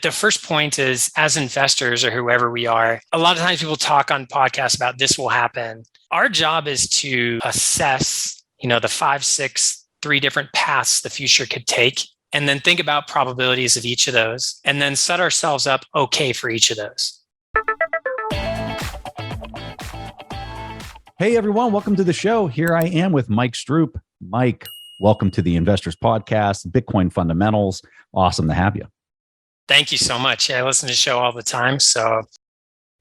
The first point is, as investors or whoever we are, a lot of times people talk on podcasts about this will happen. Our job is to assess, the 5, 6, 3 different paths the future could take, and then think about probabilities of each of those, and then set ourselves up okay for each of those. Hey, everyone. Welcome to the show. Here I am with Mike Stroup. Mike, welcome to the Investors Podcast, Bitcoin Fundamentals. Awesome to have you. Thank you so much. I listen to the show all the time, so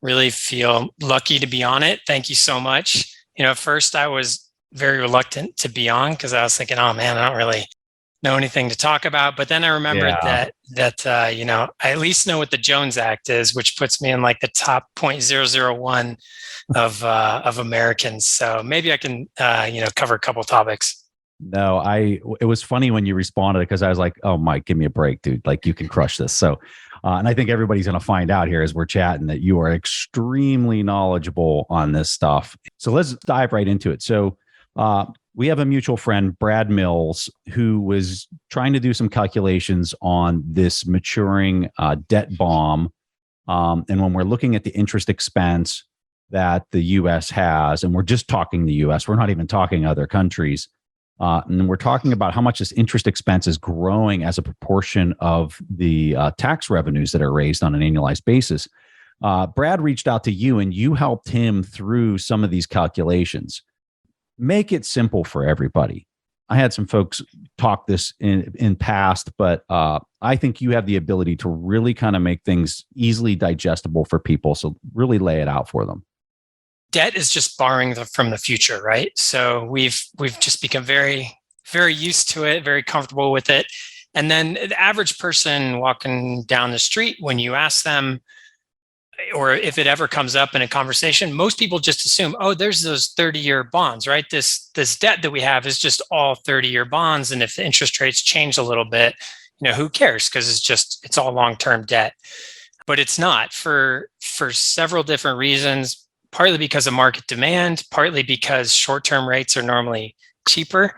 really feel lucky to be on it. Thank you so much. At first I was very reluctant to be on because I was thinking, oh man, I don't really know anything to talk about. But then I remembered that I at least know what the Jones Act is, which puts me in like the top 0.001 of Americans. So maybe I can cover a couple topics. No, it was funny when you responded because I was like, oh, Mike, give me a break, dude. Like you can crush this. So, and I think everybody's going to find out here as we're chatting that you are extremely knowledgeable on this stuff. So let's dive right into it. So we have a mutual friend, Brad Mills, who was trying to do some calculations on this maturing debt bomb. And when we're looking at the interest expense that the U.S. has, and we're just talking the U.S., we're not even talking other countries. And we're talking about how much this interest expense is growing as a proportion of the tax revenues that are raised on an annualized basis. Brad reached out to you and you helped him through some of these calculations. Make it simple for everybody. I had some folks talk this in past, but I think you have the ability to really kind of make things easily digestible for people. So really lay it out for them. Debt is just borrowing from the future, right? So we've just become very, very used to it, very comfortable with it. And then the average person walking down the street, when you ask them, or if it ever comes up in a conversation, most people just assume, oh, there's those 30-year bonds, right? This debt that we have is just all 30-year bonds. And if the interest rates change a little bit, who cares? Because it's all long-term debt. But it's not for several different reasons. Partly because of market demand, partly because short-term rates are normally cheaper.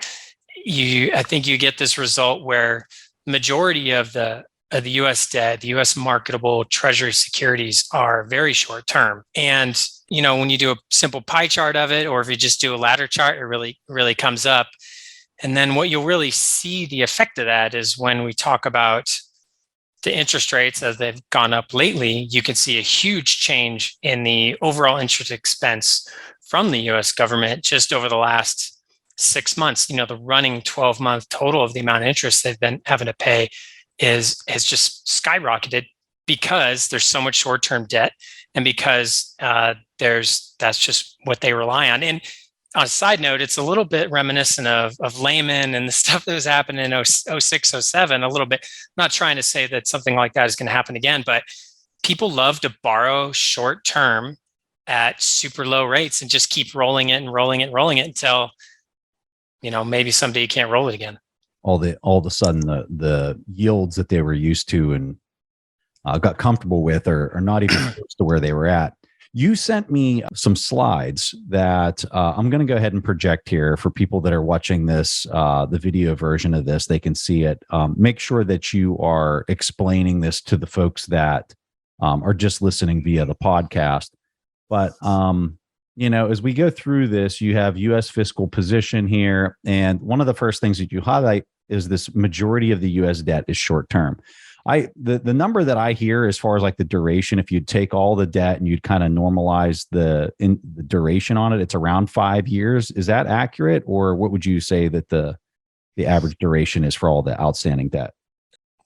I think you get this result where majority of the U.S. debt, the U.S. marketable treasury securities are very short-term. And when you do a simple pie chart of it, or if you just do a ladder chart, it really comes up. And then what you'll really see the effect of that is when we talk about the interest rates as they've gone up lately, you can see a huge change in the overall interest expense from the US government just over the last 6 months. The running 12-month total of the amount of interest they've been having to pay has just skyrocketed because there's so much short-term debt and because that's just what they rely on. And on a side note, it's a little bit reminiscent of Lehman and the stuff that was happening in 06, 07, a little bit. I'm not trying to say that something like that is going to happen again, but people love to borrow short term at super low rates and just keep rolling it and rolling it and rolling it until, maybe someday you can't roll it again. All of a sudden, the yields that they were used to and got comfortable with are not even close to where they were at. You sent me some slides that I'm going to go ahead and project here for people that are watching this, the video version of this. They can see it. Make sure that you are explaining this to the folks that are just listening via the podcast. But, as we go through this, you have U.S. fiscal position here. And one of the first things that you highlight is this majority of the U.S. debt is short term. The number that I hear as far as like the duration, if you'd take all the debt and you'd kind of normalize the duration on it, it's around 5 years. Is that accurate? Or what would you say that the average duration is for all the outstanding debt?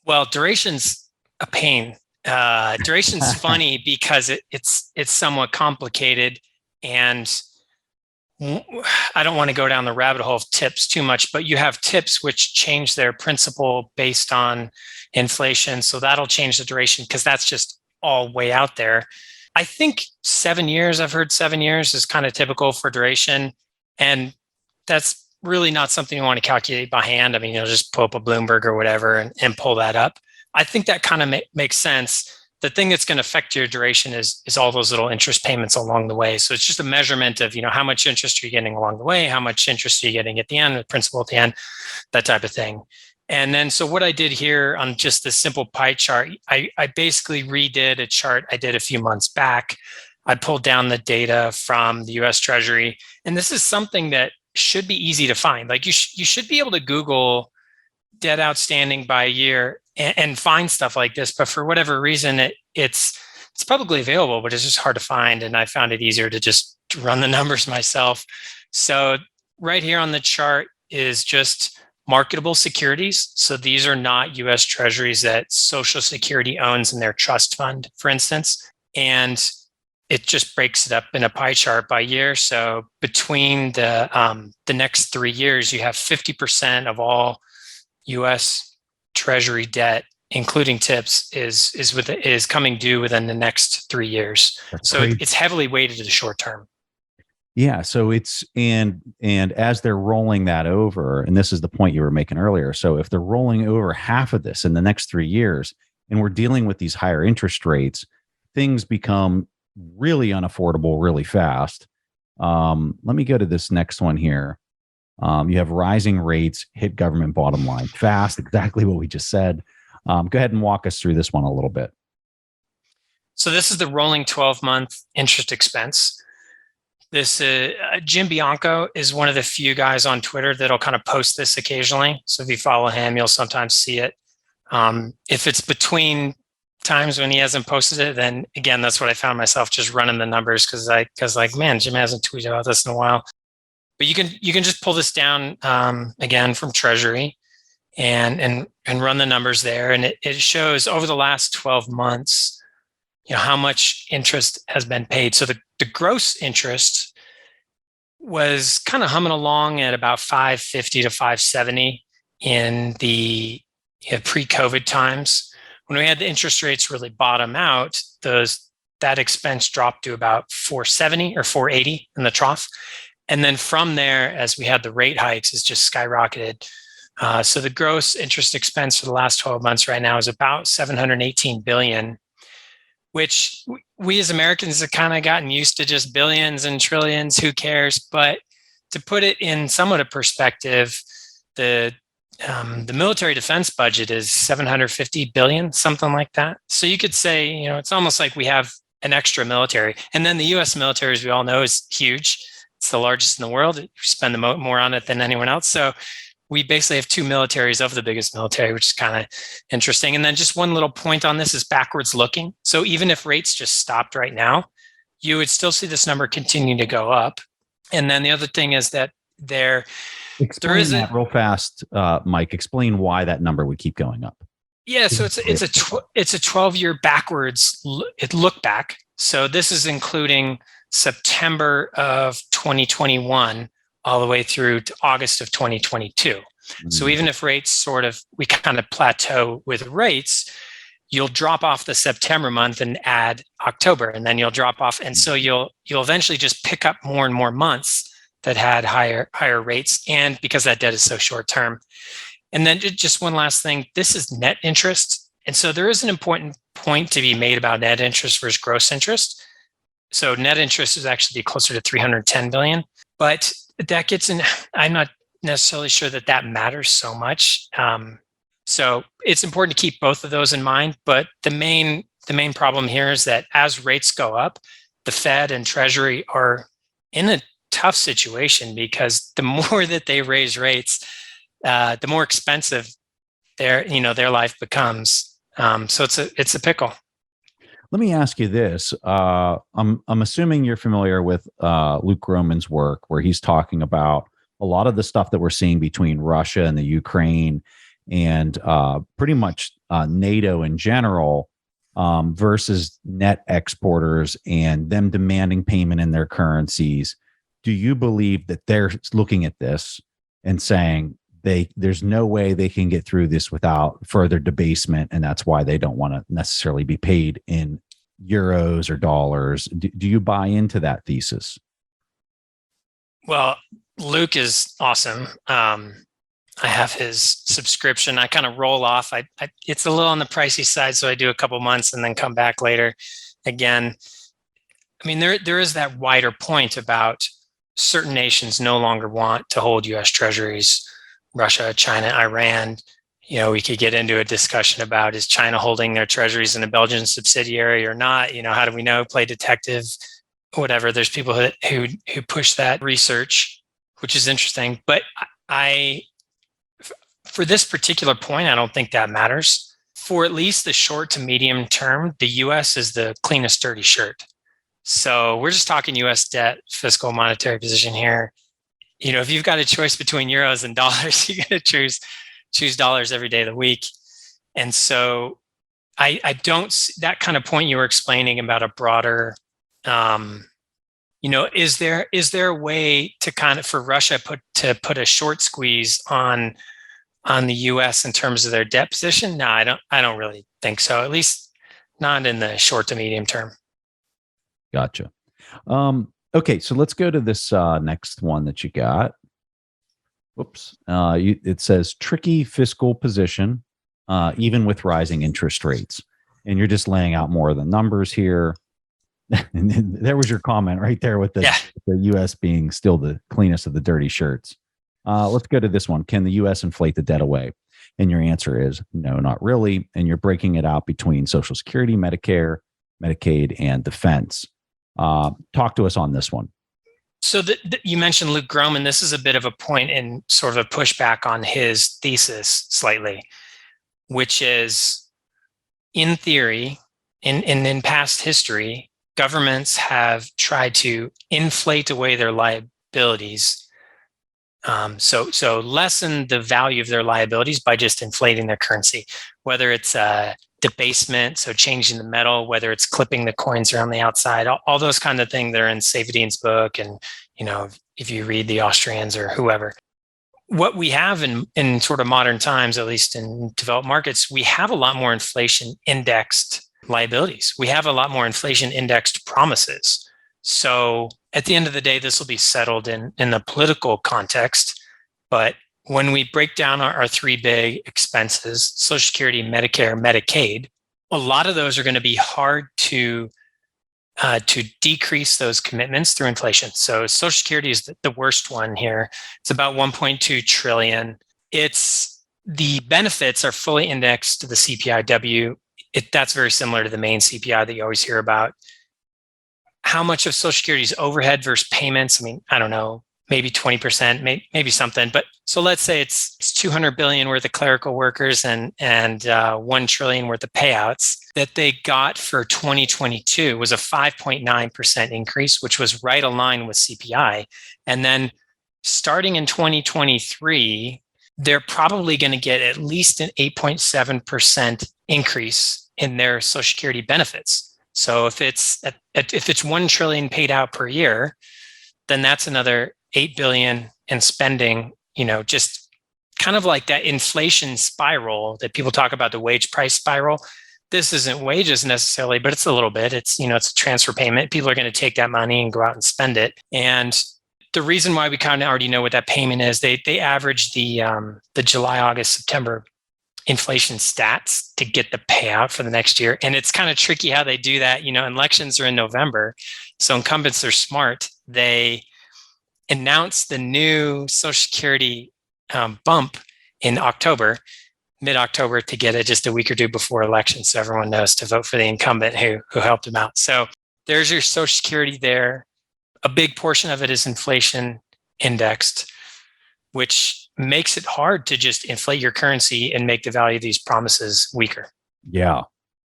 Well, duration's a pain. Duration's funny because it's somewhat complicated, and I don't want to go down the rabbit hole of tips too much, but you have tips which change their principal based on inflation. So that'll change the duration because that's just all way out there. I think 7 years, I've heard 7 years is kind of typical for duration. And that's really not something you want to calculate by hand. I mean, you'll just pull up a Bloomberg or whatever and pull that up. I think that kind of makes sense. The thing that's going to affect your duration is all those little interest payments along the way. So it's just a measurement of, how much interest are you getting along the way, how much interest are you getting at the end, the principal at the end, that type of thing. And then, so what I did here on just this simple pie chart, I basically redid a chart I did a few months back. I pulled down the data from the US Treasury, and this is something that should be easy to find. Like you should be able to Google debt outstanding by year and find stuff like this. But for whatever reason, it's publicly available, but it's just hard to find. And I found it easier to just run the numbers myself. So right here on the chart is just marketable securities. So these are not US Treasuries that Social Security owns in their trust fund, for instance. And it just breaks it up in a pie chart by year. So between the next 3 years, you have 50% of all US Treasury debt, including tips, is coming due within the next 3 years. That's so crazy. It's heavily weighted to the short term. Yeah. So it's and as they're rolling that over, and this is the point you were making earlier. So if they're rolling over half of this in the next 3 years, and we're dealing with these higher interest rates, things become really unaffordable really fast. Let me go to this next one here. You have rising rates hit government bottom line fast, exactly what we just said. Go ahead and walk us through this one a little bit. So this is the rolling 12-month interest expense. This Jim Bianco is one of the few guys on Twitter that'll kind of post this occasionally. So if you follow him, you'll sometimes see it. If it's between times when he hasn't posted it, then again, that's what I found myself just running the numbers because like, man, Jim hasn't tweeted about this in a while. But you can just pull this down again from Treasury and run the numbers there, and it shows over the last 12 months, how much interest has been paid. So the gross interest was kind of humming along at about 550 to 570 in the pre-COVID times. When we had the interest rates really bottom out, that expense dropped to about 470 or 480 in the trough. And then from there, as we had the rate hikes, it's just skyrocketed. So the gross interest expense for the last 12 months right now is about 718 billion, which we as Americans have kind of gotten used to just billions and trillions, who cares? But to put it in somewhat of perspective, the military defense budget is 750 billion, something like that. So you could say, it's almost like we have an extra military. And then the US military, as we all know, is huge. It's the largest in the world. We spend more on it than anyone else. So we basically have two militaries of the biggest military, which is kind of interesting. And then just one little point on this is backwards looking. So even if rates just stopped right now, you would still see this number continue to go up. And then the other thing is that there is that real fast, Mike. Explain why that number would keep going up. Yeah, so it's a 12-year backwards look back. So this is including September of 2021 all the way through to August of 2022. Mm-hmm. So even if rates we kind of plateau with rates, you'll drop off the September month and add October, and then you'll drop off. And so you'll eventually just pick up more and more months that had higher rates, and because that debt is so short term. And then just one last thing, this is net interest. And so there is an important point to be made about net interest versus gross interest. So net interest is actually closer to 310 billion, but that gets in, I'm not necessarily sure that matters so much. So it's important to keep both of those in mind. But the main problem here is that as rates go up, the Fed and Treasury are in a tough situation, because the more that they raise rates, the more expensive their life becomes. So it's a pickle. Let me ask you this. I'm assuming you're familiar with Luke Gromen's work, where he's talking about a lot of the stuff that we're seeing between Russia and the Ukraine, and pretty much NATO in general, versus net exporters and them demanding payment in their currencies. Do you believe that they're looking at this and saying there's no way they can get through this without further debasement, and that's why they don't want to necessarily be paid in euros or dollars? Do you buy into that thesis? Well, Luke is awesome. I have his subscription. I kind of roll off. It's a little on the pricey side, so I do a couple months and then come back later again. I mean, there is that wider point about certain nations no longer want to hold U.S. treasuries. Russia, China, Iran, we could get into a discussion about, is China holding their treasuries in a Belgian subsidiary or not? How do we know? Play detective, whatever. There's people who push that research, which is interesting. But for this particular point, I don't think that matters. For at least the short to medium term, the US is the cleanest dirty shirt. So we're just talking US debt, fiscal monetary position here. If you've got a choice between euros and dollars, you're going to choose dollars every day of the week. And so I don't, that kind of point you were explaining about a broader, is there a way to kind of, for Russia to put a short squeeze on the US in terms of their debt position? No, I don't really think so, at least not in the short to medium term. Gotcha. Okay, so let's go to this next one that you got. Whoops. It says tricky fiscal position, even with rising interest rates. And you're just laying out more of the numbers here. And there was your comment right there with the U.S. being still the cleanest of the dirty shirts. Let's go to this one. Can the U.S. inflate the debt away? And your answer is no, not really. And you're breaking it out between Social Security, Medicare, Medicaid, and defense. Talk to us on this one. So you mentioned Luke Gromen. This is a bit of a point in sort of a pushback on his thesis slightly, which is, in theory, in past history, governments have tried to inflate away their liabilities. So lessen the value of their liabilities by just inflating their currency, whether it's debasement, so changing the metal, whether it's clipping the coins around the outside, all those kind of things that are in Saifedean's book. And, if you read the Austrians or whoever, what we have in sort of modern times, at least in developed markets, we have a lot more inflation indexed liabilities. We have a lot more inflation indexed promises. So at the end of the day, this will be settled in the political context. But when we break down our three big expenses, Social Security, Medicare, Medicaid, a lot of those are going to be hard to decrease those commitments through inflation. So Social Security is the worst one here. It's about 1.2 trillion. The benefits are fully indexed to the CPIW. That's very similar to the main CPI that you always hear about. How much of Social Security's overhead versus payments? I mean, I don't know, maybe 20%, maybe something. But so let's say it's 200 billion worth of clerical workers and 1 trillion worth of payouts that they got for 2022 was a 5.9% increase, which was right aligned with CPI. And then starting in 2023, they're probably going to get at least an 8.7% increase in their Social Security benefits. So if it's 1 trillion paid out per year, then that's another 8 billion in spending, just kind of like that inflation spiral that people talk about, the wage price spiral. This isn't wages necessarily, but it's a little bit. It's a transfer payment. People are going to take that money and go out and spend it. And the reason why we kind of already know what that payment is, they average the July, August, September inflation stats to get the payout for the next year. And it's kind of tricky how they do that. Elections are in November. So incumbents are smart. They announce the new Social Security bump in October, mid-October, to get it just a week or two before election. So everyone knows to vote for the incumbent who helped them out. So there's your Social Security there. A big portion of it is inflation indexed, which makes it hard to just inflate your currency and make the value of these promises weaker. Yeah,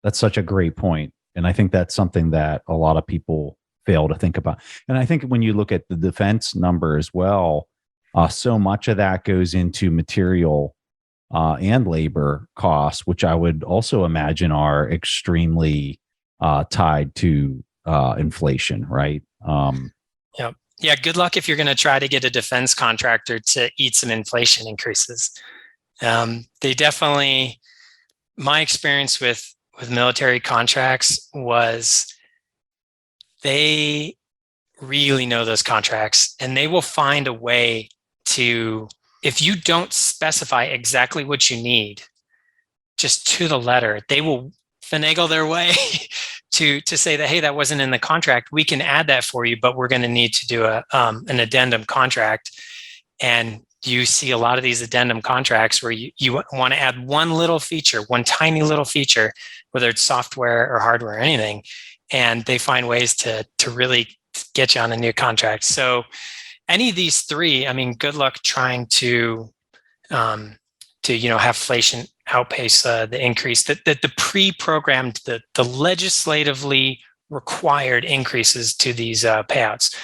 that's such a great point. And I think that's something that a lot of people fail to think about. And I think when you look at the defense number as well, so much of that goes into material and labor costs, which I would also imagine are extremely tied to inflation, right? Yeah, good luck if you're going to try to get a defense contractor to eat some inflation increases. They definitely, my experience with military contracts was they really know those contracts, and they will find a way to, if you don't specify exactly what you need, just to the letter, they will finagle their way to say that, hey, that wasn't in the contract. We can add that for you, but we're going to need to do an addendum contract. And you see a lot of these addendum contracts where you want to add one little feature, one tiny little feature, whether it's software or hardware or anything, and they find ways to really get you on a new contract. So any of these three, I mean, good luck trying to have inflation outpace the increase, that the pre-programmed, the legislatively required increases to these payouts.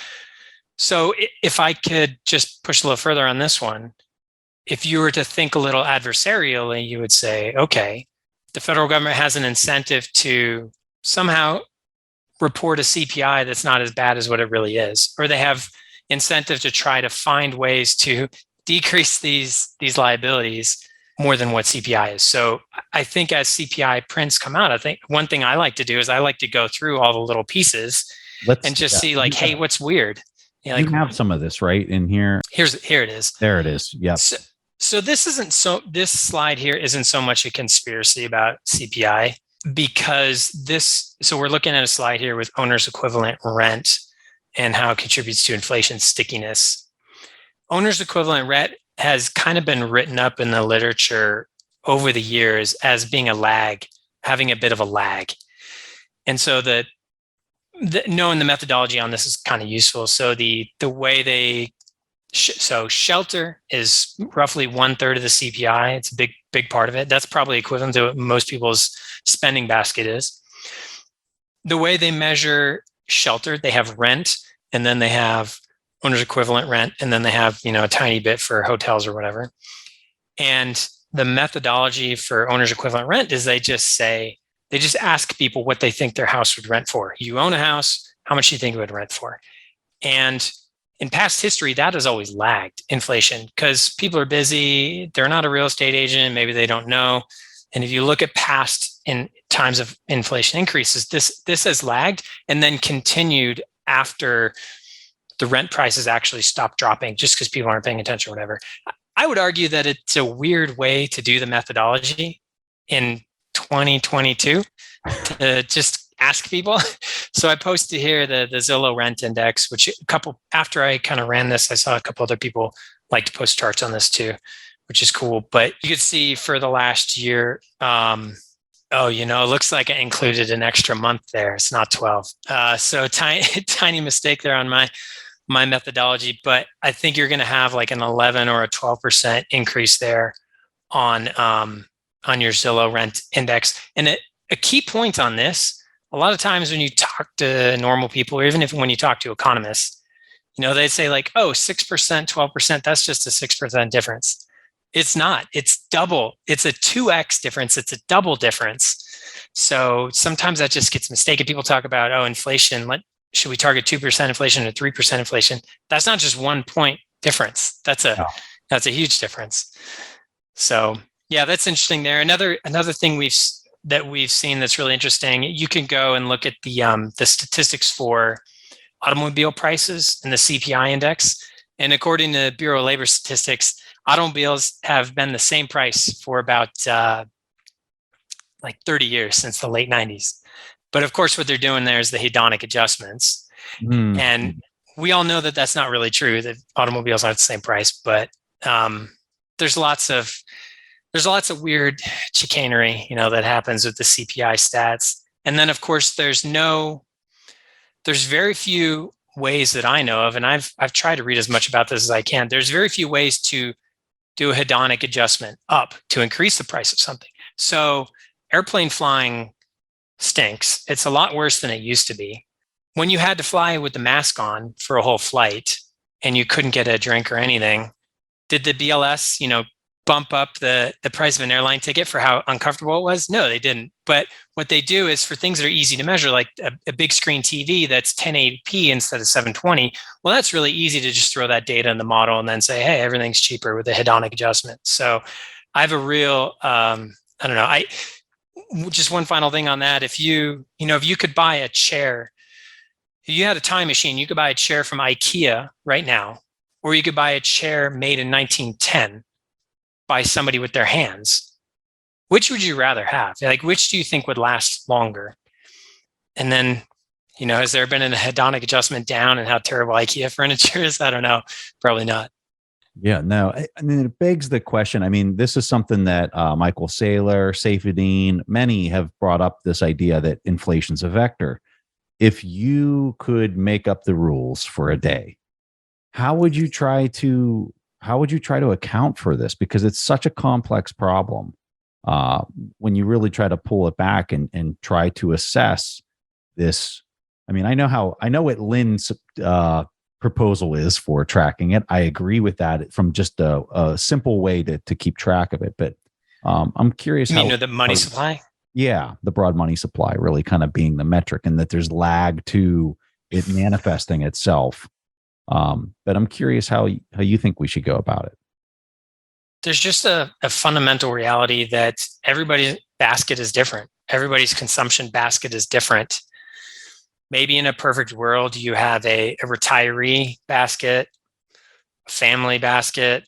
So if I could just push a little further on this one, if you were to think a little adversarially, you would say, okay, the federal government has an incentive to somehow report a CPI that's not as bad as what it really is, or they have incentive to try to find ways to decrease these liabilities more than what CPI is. So I think as CPI prints come out, I think one thing I like to do is I like to go through all the little pieces and just see like, hey, what's weird? You have some of this right in here. Here it is. There it is. Yep. So this slide here isn't so much a conspiracy about CPI, because so we're looking at a slide here with owner's equivalent rent and how it contributes to inflation stickiness. Owner's equivalent rent has kind of been written up in the literature over the years as being a lag, having a bit of a lag. And so knowing the methodology on this is kind of useful. So the way so shelter is roughly 1/3 of the CPI. It's a big part of it. That's probably equivalent to what most people's spending basket is. The way they measure shelter, they have rent, and then they have owner's equivalent rent, and then they have, a tiny bit for hotels or whatever. And the methodology for owner's equivalent rent is they just ask people what they think their house would rent for. You own a house, how much do you think it would rent for? And in past history, that has always lagged inflation because people are busy. They're not a real estate agent. Maybe they don't know. And if you look at past in times of inflation increases, this has lagged and then continued after the rent prices actually stopped dropping just because people aren't paying attention or whatever. I would argue that it's a weird way to do the methodology in 2022 to just ask people. So I posted here the Zillow rent index, which after I kind of ran this, I saw a couple other people like to post charts on this too, which is cool. But you could see for the last year, it looks like I included an extra month there. It's not 12. So tiny mistake there on my methodology, but I think you're going to have like an 11 or a 12% increase there on your Zillow rent index. And a key point on this, a lot of times when you talk to normal people, or even when you talk to economists, they'd say like, oh, 6%, 12%, that's just a 6% difference. It's not. It's double. It's a 2x difference. It's a double difference. So sometimes that just gets mistaken. People talk about, inflation. Should we target 2% inflation or 3% inflation? That's not just 1 point difference. That's a huge difference. So yeah, that's interesting there. Another thing we've seen that's really interesting. You can go and look at the statistics for automobile prices and the CPI index. And according to Bureau of Labor Statistics, automobiles have been the same price for about 30 years, since the late 90s. But of course, what they're doing there is the hedonic adjustments. And we all know that that's not really true, that automobiles aren't the same price. But there's lots of weird chicanery, that happens with the CPI stats. And then, of course, there's very few ways that I know of, and I've tried to read as much about this as I can. There's very few ways to do a hedonic adjustment up to increase the price of something. So airplane flying stinks. It's a lot worse than it used to be. When you had to fly with the mask on for a whole flight and you couldn't get a drink or anything, did the BLS, bump up the price of an airline ticket for how uncomfortable it was? No, they didn't. But what they do is for things that are easy to measure, like a big screen TV that's 1080p instead of 720, well, that's really easy to just throw that data in the model and then say, hey, everything's cheaper with a hedonic adjustment. So I have a real, just one final thing on that. If you could buy a chair, if you had a time machine, you could buy a chair from IKEA right now, or you could buy a chair made in 1910 by somebody with their hands. Which would you rather have? Like, which do you think would last longer? And then, has there been a hedonic adjustment down and how terrible IKEA furniture is? I don't know. Probably not. Yeah, no, I mean, it begs the question. I mean, this is something that Michael Saylor, Saifedean, many have brought up this idea that inflation's a vector. If you could make up the rules for a day, how would you try to account for this? Because it's such a complex problem. Uh, when you really try to pull it back and try to assess this. I mean, I know what Lynn's proposal is for tracking it. I agree with that from just a simple way to keep track of it. But I'm curious You mean how the money supply? yeah, the broad money supply really kind of being the metric, and that there's lag to it manifesting itself. But I'm curious how you think we should go about it. There's just a fundamental reality that everybody's basket is different. Everybody's consumption basket is different. Maybe in a perfect world, you have a retiree basket, a family basket,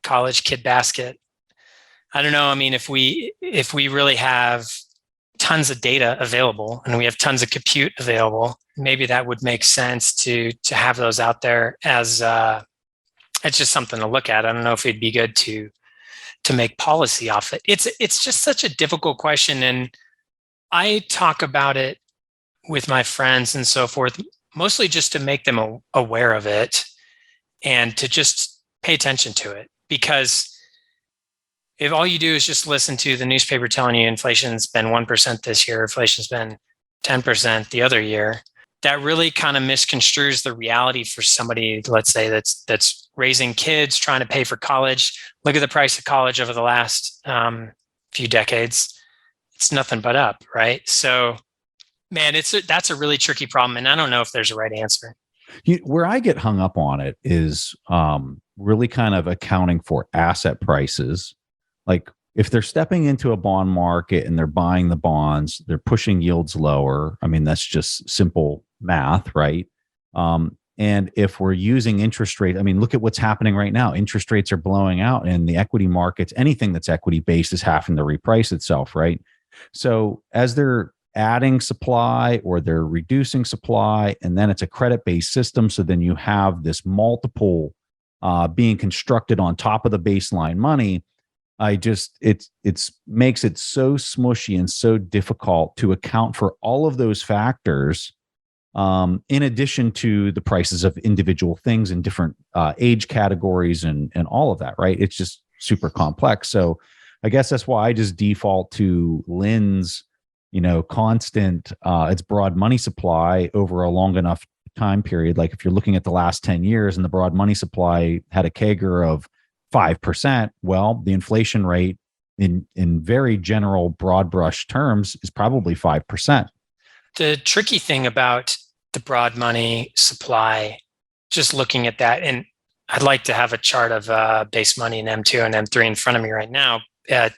college kid basket. I don't know. I mean, if we really have tons of data available and we have tons of compute available, maybe that would make sense to have those out there as it's just something to look at. I don't know if it'd be good to make policy off it. It's just such a difficult question, and I talk about it with my friends and so forth, mostly just to make them aware of it and to just pay attention to it. Because if all you do is just listen to the newspaper telling you inflation's been 1% this year, inflation's been 10% the other year, that really kind of misconstrues the reality for somebody, let's say, that's raising kids, trying to pay for college. Look at the price of college over the last few decades. It's nothing but up, right? So, man, that's a really tricky problem, and I don't know if there's a right answer. Where I get hung up on it is really kind of accounting for asset prices. Like if they're stepping into a bond market and they're buying the bonds, they're pushing yields lower. I mean, that's just simple math, right? And if we're using interest rate, I mean, look at what's happening right now. Interest rates are blowing out, and the equity markets, anything that's equity based is having to reprice itself, right? So as they're adding supply or they're reducing supply, and then it's a credit based system. So then you have this multiple being constructed on top of the baseline money. It's makes it so smushy and so difficult to account for all of those factors, in addition to the prices of individual things in different age categories and all of that, right? It's just super complex. So I guess that's why I just default to Lynn's, constant, it's broad money supply over a long enough time period. Like if you're looking at the last 10 years and the broad money supply had a CAGR of 5%, well, the inflation rate in very general broad brush terms is probably 5%. The tricky thing about the broad money supply, just looking at that, and I'd like to have a chart of base money in M2 and M3 in front of me right now,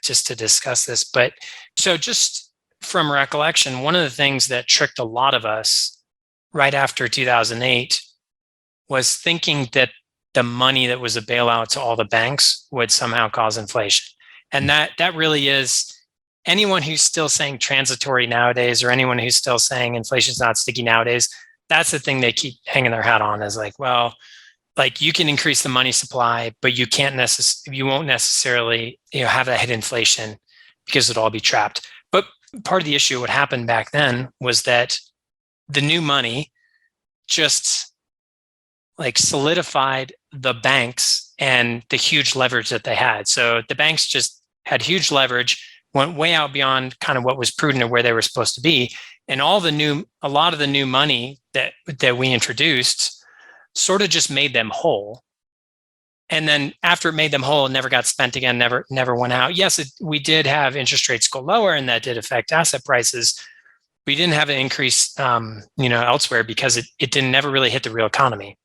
just to discuss this. But so just from recollection, one of the things that tricked a lot of us right after 2008 was thinking that the money that was a bailout to all the banks would somehow cause inflation. And that really is, anyone who's still saying transitory nowadays, or anyone who's still saying inflation's not sticky nowadays, that's the thing they keep hanging their hat on, is like, well, like you can increase the money supply, but you won't necessarily have that hit inflation because it'll all be trapped. But part of the issue, what happened back then, was that the new money just like solidified the banks and the huge leverage that they had. So the banks just had huge leverage, went way out beyond kind of what was prudent or where they were supposed to be. And a lot of the new money that we introduced sort of just made them whole. And then after it made them whole, it never got spent again, never went out. Yes, we did have interest rates go lower, and that did affect asset prices. We didn't have an increase, elsewhere, because it didn't never really hit the real economy.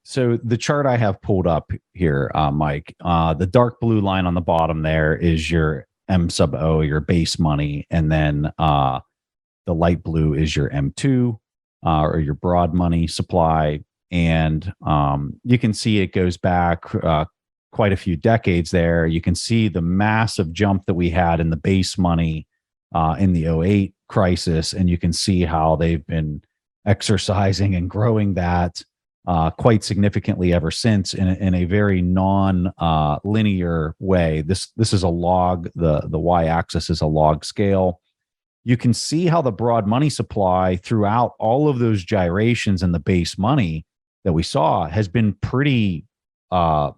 So the chart I have pulled up here, Mike, the dark blue line on the bottom there is your M sub O, your base money, and then the light blue is your M2, or your broad money supply. And you can see it goes back quite a few decades there. You can see the massive jump that we had in the base money in the '08 crisis, and you can see how they've been exercising and growing that quite significantly ever since in a very non-linear way. This is a log. The y-axis is a log scale. You can see how the broad money supply throughout all of those gyrations in the base money that we saw has been pretty. I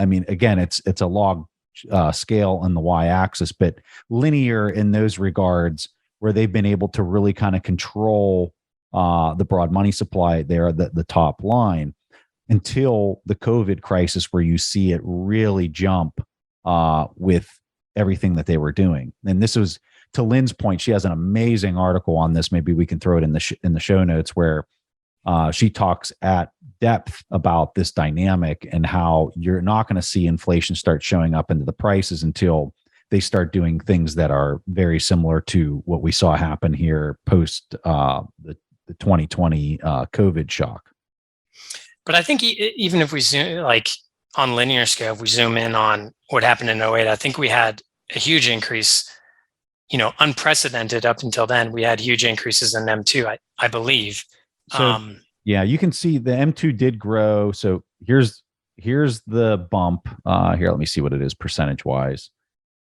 mean, again, it's a log scale on the y-axis, but linear in those regards, where they've been able to really kind of control the broad money supply there, the top line, until the COVID crisis, where you see it really jump with everything that they were doing. And this was, to Lynn's point, she has an amazing article on this. Maybe we can throw it in the show notes, where she talks at depth about this dynamic and how you're not going to see inflation start showing up into the prices until they start doing things that are very similar to what we saw happen here post the 2020 COVID shock. But I think even if we zoom, like on linear scale, if we zoom in on what happened in 08, I think we had a huge increase, unprecedented up until then. We had huge increases in M2, I believe. So, yeah, you can see the M2 did grow. So here's the bump. Here, let me see what it is percentage wise.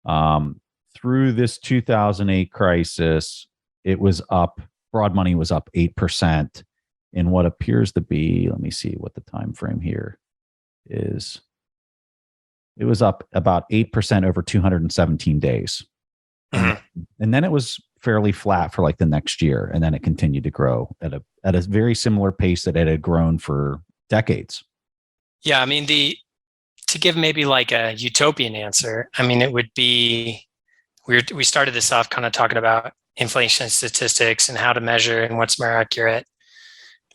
Through this 2008 crisis, it was up. Broad money was up 8% in what appears to be. Let me see what the time frame here is. It was up about 8% over 217 days, and then it was fairly flat for like the next year, and then it continued to grow at a very similar pace that it had grown for decades. Yeah, I mean, to give maybe like a utopian answer, I mean, it would be, we started this off kind of talking about inflation statistics and how to measure and what's more accurate.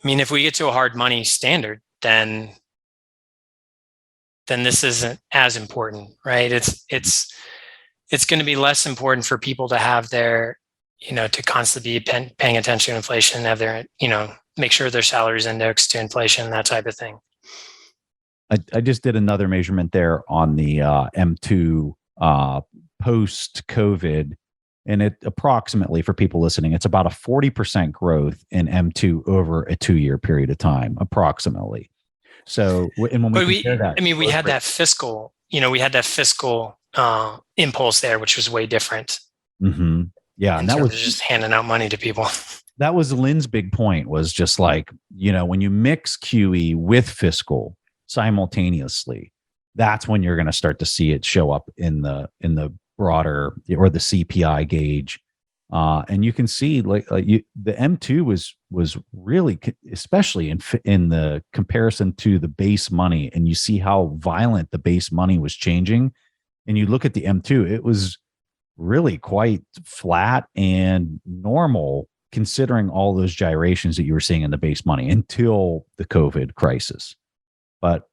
I mean, if we get to a hard money standard, then this isn't as important, right? It's going to be less important for people to have their, to constantly be paying attention to inflation, have their, make sure their salaries indexed to inflation, that type of thing. I just did another measurement there on the M2 post-COVID, and it approximately, for people listening, it's about a 40% growth in M2 over a 2-year period of time, approximately. So, and when we compare that, we had that fiscal, impulse there, which was way different. Mm-hmm. Yeah, and that was just handing out money to people. That was Lynn's big point, was just like, when you mix QE with fiscal simultaneously, that's when you're going to start to see it show up in the broader, or the CPI gauge, and you can see the M2 was really, especially in the comparison to the base money, and you see how violent the base money was changing, and you look at the M2, it was really quite flat and normal, considering all those gyrations that you were seeing in the base money until the COVID crisis. But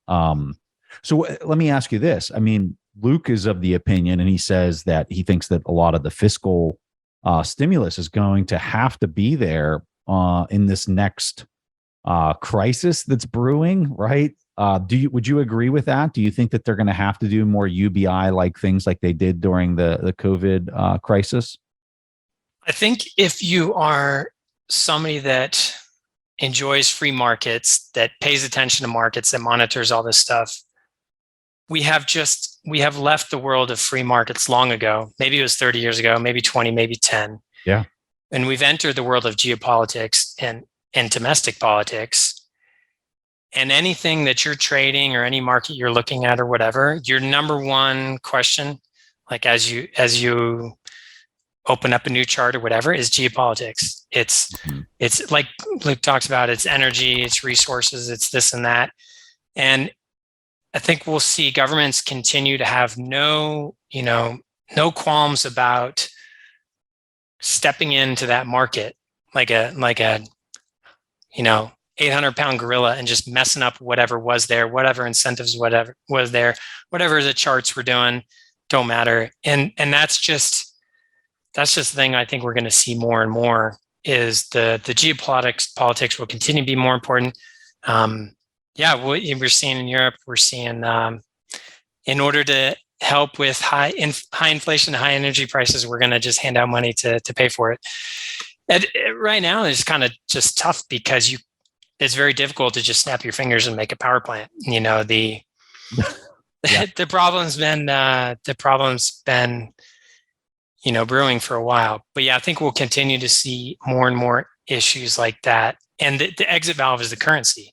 so let me ask you this. I mean, Luke is of the opinion, and he says that he thinks that a lot of the fiscal stimulus is going to have to be there in this next crisis that's brewing, right? Would you agree with that? Do you think that they're going to have to do more UBI like things like they did during the COVID crisis? I think if you are somebody that enjoys free markets, that pays attention to markets, that monitors all this stuff, we have left the world of free markets long ago. Maybe it was 30 years ago, maybe 20, maybe 10. Yeah. And we've entered the world of geopolitics and domestic politics. And anything that you're trading, or any market you're looking at, or whatever, your number one question, like as you open up a new chart or whatever, is geopolitics. It's like Luke talks about, it's energy, it's resources, it's this and that. And I think we'll see governments continue to have no qualms about stepping into that market like a 800-pound gorilla and just messing up whatever was there, whatever incentives, whatever was there, whatever the charts were doing, don't matter. And that's just the thing I think we're going to see more and more, is the geopolitics will continue to be more important. What we're seeing in Europe, we're seeing in order to help with high inflation, high energy prices, we're going to just hand out money to pay for it. And right now, it's kind of just tough because it's very difficult to just snap your fingers and make a power plant. The the problem's been brewing for a while. But yeah, I think we'll continue to see more and more issues like that. And the exit valve is the currency.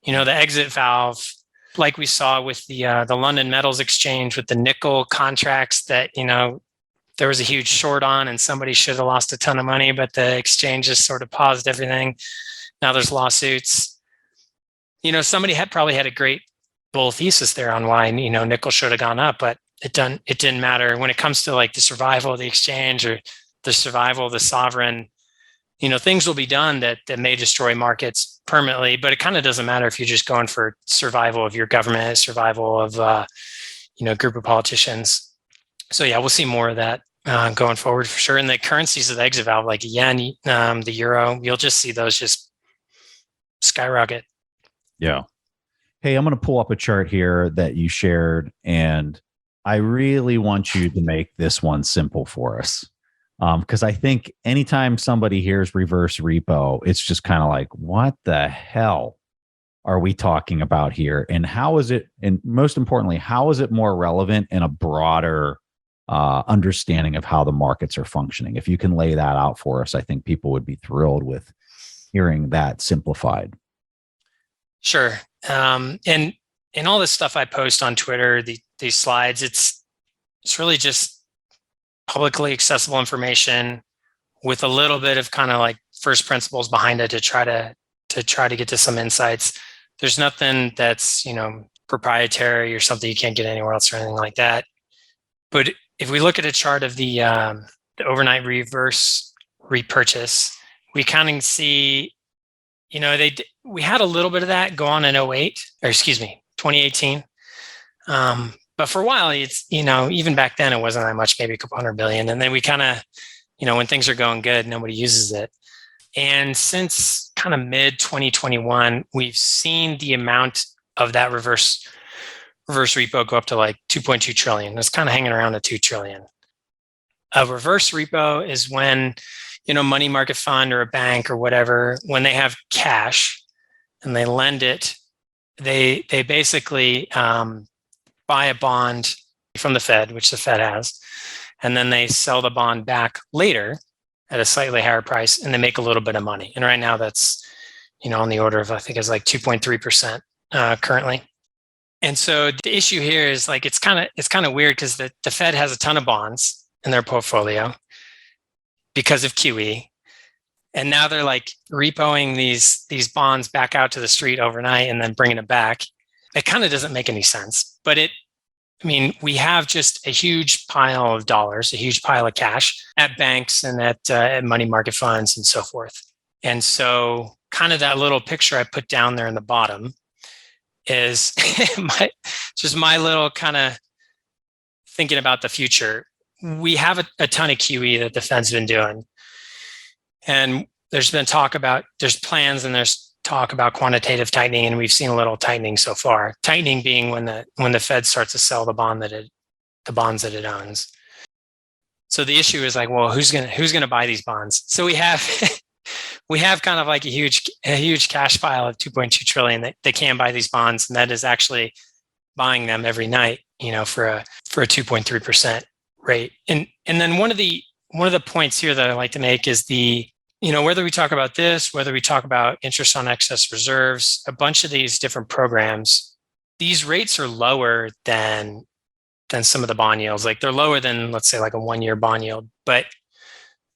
The exit valve, like we saw with the London Metals Exchange with the nickel contracts that there was a huge short on, and somebody should have lost a ton of money, but the exchange just sort of paused everything. Now there's lawsuits. Somebody probably had a great bull thesis there on why nickel should have gone up, but it didn't matter when it comes to like the survival of the exchange or the survival of the sovereign. Things will be done that may destroy markets permanently, but it kind of doesn't matter if you're just going for survival of your government, survival of group of politicians. So yeah, we'll see more of that going forward for sure. And the currencies of the exit valve, like yen, the euro, you'll just see those just skyrocket. Yeah. Hey, I'm going to pull up a chart here that you shared, and I really want you to make this one simple for us. Because I think anytime somebody hears reverse repo, it's just kind of like, what the hell are we talking about here? And how is it, and most importantly, how is it more relevant in a broader understanding of how the markets are functioning? If you can lay that out for us, I think people would be thrilled with hearing that simplified. Sure. And all this stuff I post on Twitter, these slides, it's really just publicly accessible information with a little bit of kind of like first principles behind it to try to get to some insights. There's nothing that's proprietary or something you can't get anywhere else or anything like that. But if we look at a chart of the overnight reverse repurchase, we kind of see we had a little bit of that go on in 2018. But for a while, it's, even back then, it wasn't that much, maybe a couple $100 billion. And then we kind of, when things are going good, nobody uses it. And since kind of mid 2021, we've seen the amount of that reverse repo go up to like 2.2 trillion. It's kind of hanging around at 2 trillion. A reverse repo is when, money market fund or a bank or whatever, when they have cash and they lend it, they basically buy a bond from the Fed, which the Fed has, and then they sell the bond back later at a slightly higher price, and they make a little bit of money. And right now that's, on the order of, I think it's like 2.3% currently. And so the issue here is like, it's kind of weird because the Fed has a ton of bonds in their portfolio because of QE. And now they're like repoing these bonds back out to the street overnight and then bringing it back. It kind of doesn't make any sense, but we have just a huge pile of dollars, a huge pile of cash at banks and at money market funds and so forth. And so kind of that little picture I put down there in the bottom is my little kind of thinking about the future. We have a ton of QE that the Fed's been doing. And there's plans and there's talk about quantitative tightening, and we've seen a little tightening so far. Tightening being when the Fed starts to sell the bonds that it owns. So the issue is like, well, who's gonna buy these bonds? So we have kind of like a huge cash pile of 2.2 trillion that they can buy these bonds, and that is actually buying them every night, for a 2.3% rate. And then one of the points here that I like to make is whether we talk about this, whether we talk about interest on excess reserves, a bunch of these different programs, these rates are lower than some of the bond yields. Like they're lower than, let's say, like a 1-year bond yield, but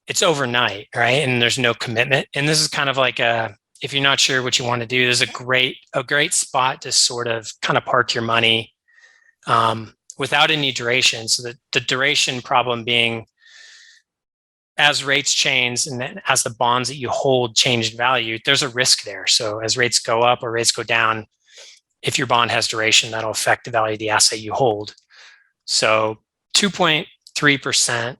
it's overnight, right? And there's no commitment. And this is kind of like if you're not sure what you want to do, there's a great spot to sort of kind of park your money without any duration. So the duration problem being, as rates change and as the bonds that you hold change in value, there's a risk there. So as rates go up or rates go down, if your bond has duration, that'll affect the value of the asset you hold. So 2.3%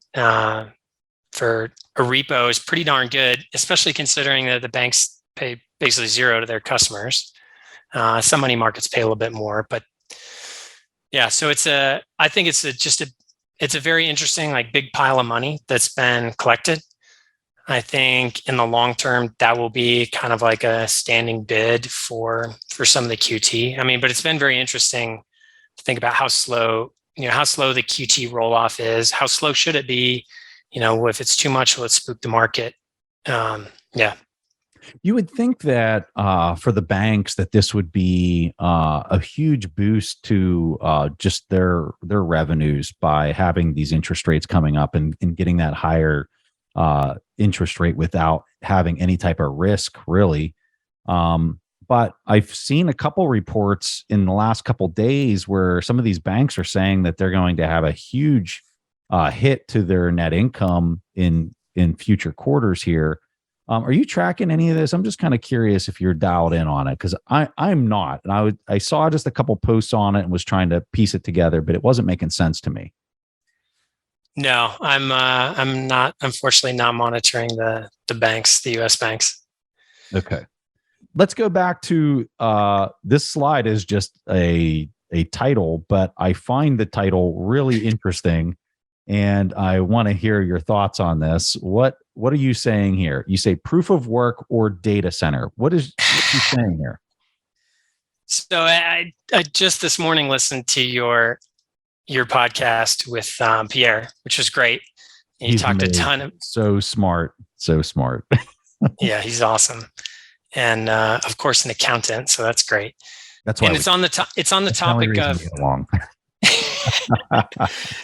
for a repo is pretty darn good, especially considering that the banks pay basically zero to their customers. Some money markets pay a little bit more, but yeah. So I think it's a very interesting, like, big pile of money that's been collected. I think in the long term, that will be kind of like a standing bid for some of the QT. I mean, but it's been very interesting to think about how slow the QT roll off is. How slow should it be? If it's too much, will it spook the market? Yeah. You would think that for the banks that this would be a huge boost to just their revenues by having these interest rates coming up and getting that higher interest rate without having any type of risk, really. But I've seen a couple reports in the last couple days where some of these banks are saying that they're going to have a huge hit to their net income in future quarters here. Are you tracking any of this? I'm just kind of curious if you're dialed in on it, because I'm not, and I saw just a couple posts on it and was trying to piece it together, but it wasn't making sense to me. No, I'm not, unfortunately, not monitoring the banks, the U.S. banks. Okay, let's go back to this slide is just a title, but I find the title really interesting, and I want to hear your thoughts on this. What are you saying here? You say proof of work or data center. What are you saying here? So I just this morning listened to your podcast with Pierre, which was great. And you talked amazing. a ton of so smart. Yeah, he's awesome, and of course an accountant, so that's great. That's why. And it's on the topic of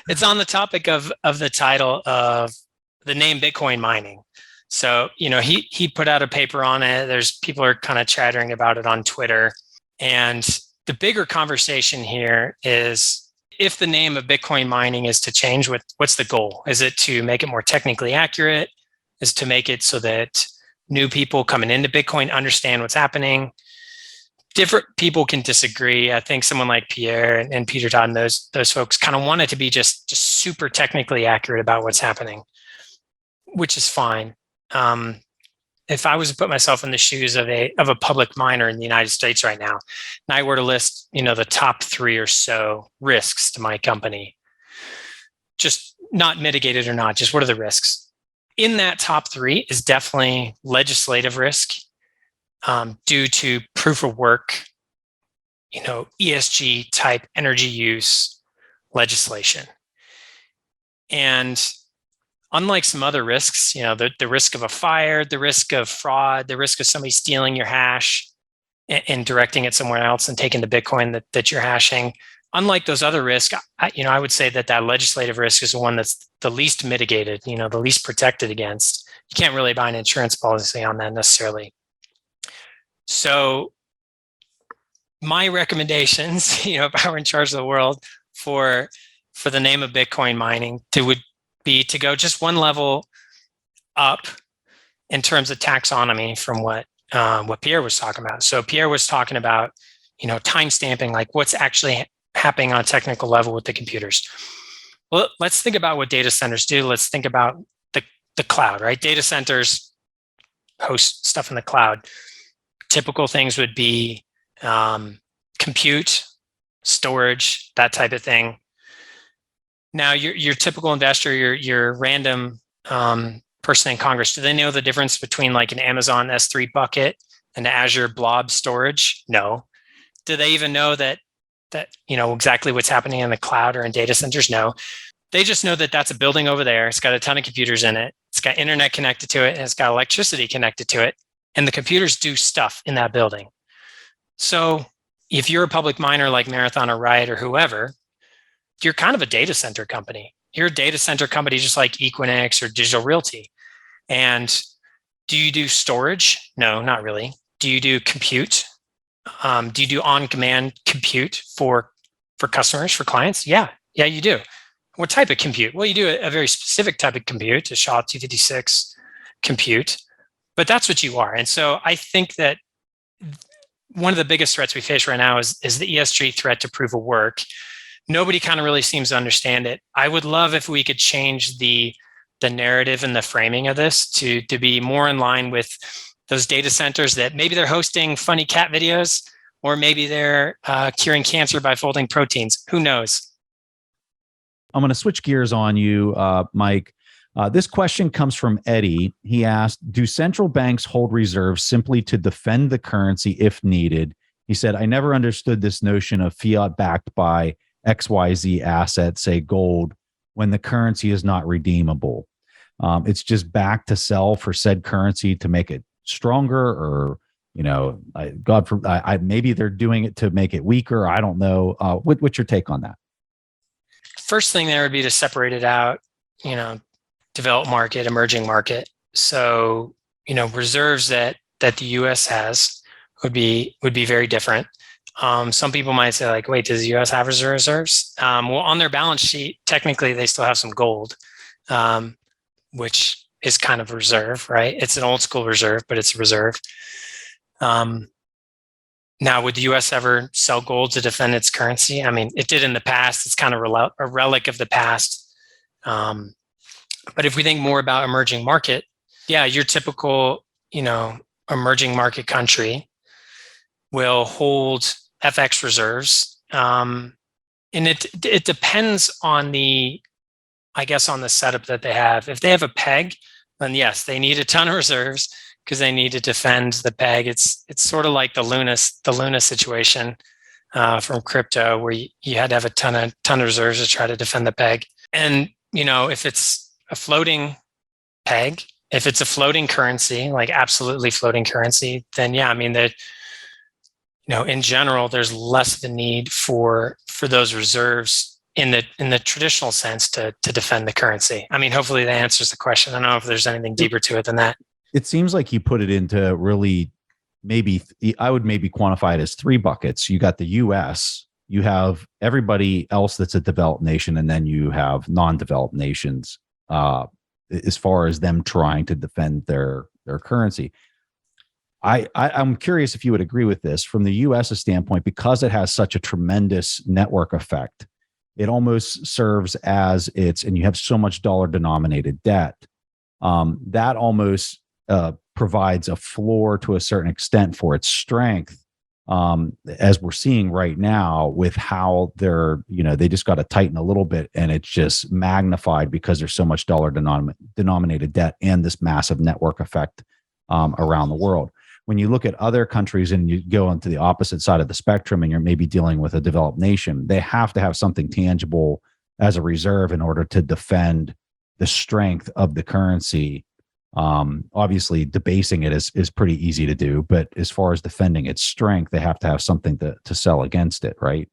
it's on the topic of the title of the name Bitcoin mining. So he put out a paper on it. There's people are kind of chattering about it on Twitter, and the bigger conversation here is, if the name of Bitcoin mining is to change, what's the goal? Is it to make it more technically accurate? Is to make it so that new people coming into Bitcoin understand what's happening? Different people can disagree. I think someone like Pierre and Peter Todd and those folks kind of want it to be just super technically accurate about what's happening, which is fine. If I was to put myself in the shoes of a public miner in the United States right now, and I were to list, the top 3 or so risks to my company, just not mitigated or not, just what are the risks? In that top 3 is definitely legislative risk, due to proof of work, ESG type energy use legislation. And unlike some other risks, the risk of a fire, the risk of fraud, the risk of somebody stealing your hash and directing it somewhere else and taking the Bitcoin that you're hashing, unlike those other risks, I would say that legislative risk is the one that's the least mitigated, the least protected against. You can't really buy an insurance policy on that necessarily. So my recommendations, if I were in charge of the world for the name of Bitcoin mining, would be to go just one level up in terms of taxonomy from what Pierre was talking about. So Pierre was talking about, time stamping, like what's actually happening on a technical level with the computers. Well, let's think about what data centers do. Let's think about the cloud, right? Data centers host stuff in the cloud. Typical things would be compute, storage, that type of thing. Now, your typical investor, your random person in Congress, do they know the difference between like an Amazon S3 bucket and Azure blob storage? No. Do they even know that exactly what's happening in the cloud or in data centers? No. They just know that that's a building over there. It's got a ton of computers in it. It's got internet connected to it, and it's got electricity connected to it. And the computers do stuff in that building. So if you're a public miner like Marathon or Riot or whoever, you're kind of a data center company. You're a data center company just like Equinix or Digital Realty. And do you do storage? No, not really. Do you do compute? Do you do on-demand compute for customers, for clients? Yeah, you do. What type of compute? Well, you do a very specific type of compute, a SHA-256 compute, but that's what you are. And so I think that one of the biggest threats we face right now is the ESG threat to proof of work. Nobody kind of really seems to understand it. I would love if we could change the narrative and the framing of this to be more in line with those data centers that maybe they're hosting funny cat videos, or maybe they're curing cancer by folding proteins. Who knows? I'm going to switch gears on you, Mike. This question comes from Eddie. He asked, do central banks hold reserves simply to defend the currency if needed? He said, I never understood this notion of fiat backed by XYZ assets, say gold, when the currency is not redeemable. It's just back to sell for said currency to make it stronger, or maybe they're doing it to make it weaker. I don't know. What's your take on that? First thing there would be to separate it out, developed market, emerging market. So, reserves that the US has would be very different. Some people might say, like, wait, does the US have reserves? Well, on their balance sheet, technically they still have some gold, which is kind of a reserve, right? It's an old school reserve, but it's a reserve. Now, would the US ever sell gold to defend its currency? I mean, it did in the past. It's kind of a relic of the past. But if we think more about emerging market, yeah, your typical, emerging market country will hold FX reserves. And it depends on the setup that they have. If they have a peg, then yes, they need a ton of reserves because they need to defend the peg. It's sort of like the Luna situation from crypto, where you had to have a ton of reserves to try to defend the peg. And if it's a floating peg, if it's a floating currency, like absolutely floating currency, then yeah, I mean that. In general, there's less of a need for those reserves in the traditional sense to defend the currency. I mean, hopefully that answers the question. I don't know if there's anything deeper to it than that. It seems like you put it into really, I would maybe quantify it as three buckets. You got the US, you have everybody else that's a developed nation, and then you have non-developed nations as far as them trying to defend their currency. I'm curious if you would agree with this from the U.S. standpoint, because it has such a tremendous network effect. It almost serves as and you have so much dollar denominated debt, that almost provides a floor to a certain extent for its strength, as we're seeing right now with how they just got to tighten a little bit, and it's just magnified because there's so much dollar denominated debt and this massive network effect around the world. When you look at other countries and you go onto the opposite side of the spectrum and you're maybe dealing with a developed nation, they have to have something tangible as a reserve in order to defend the strength of the currency. Obviously, debasing it is pretty easy to do, but as far as defending its strength, they have to have something to sell against it, right?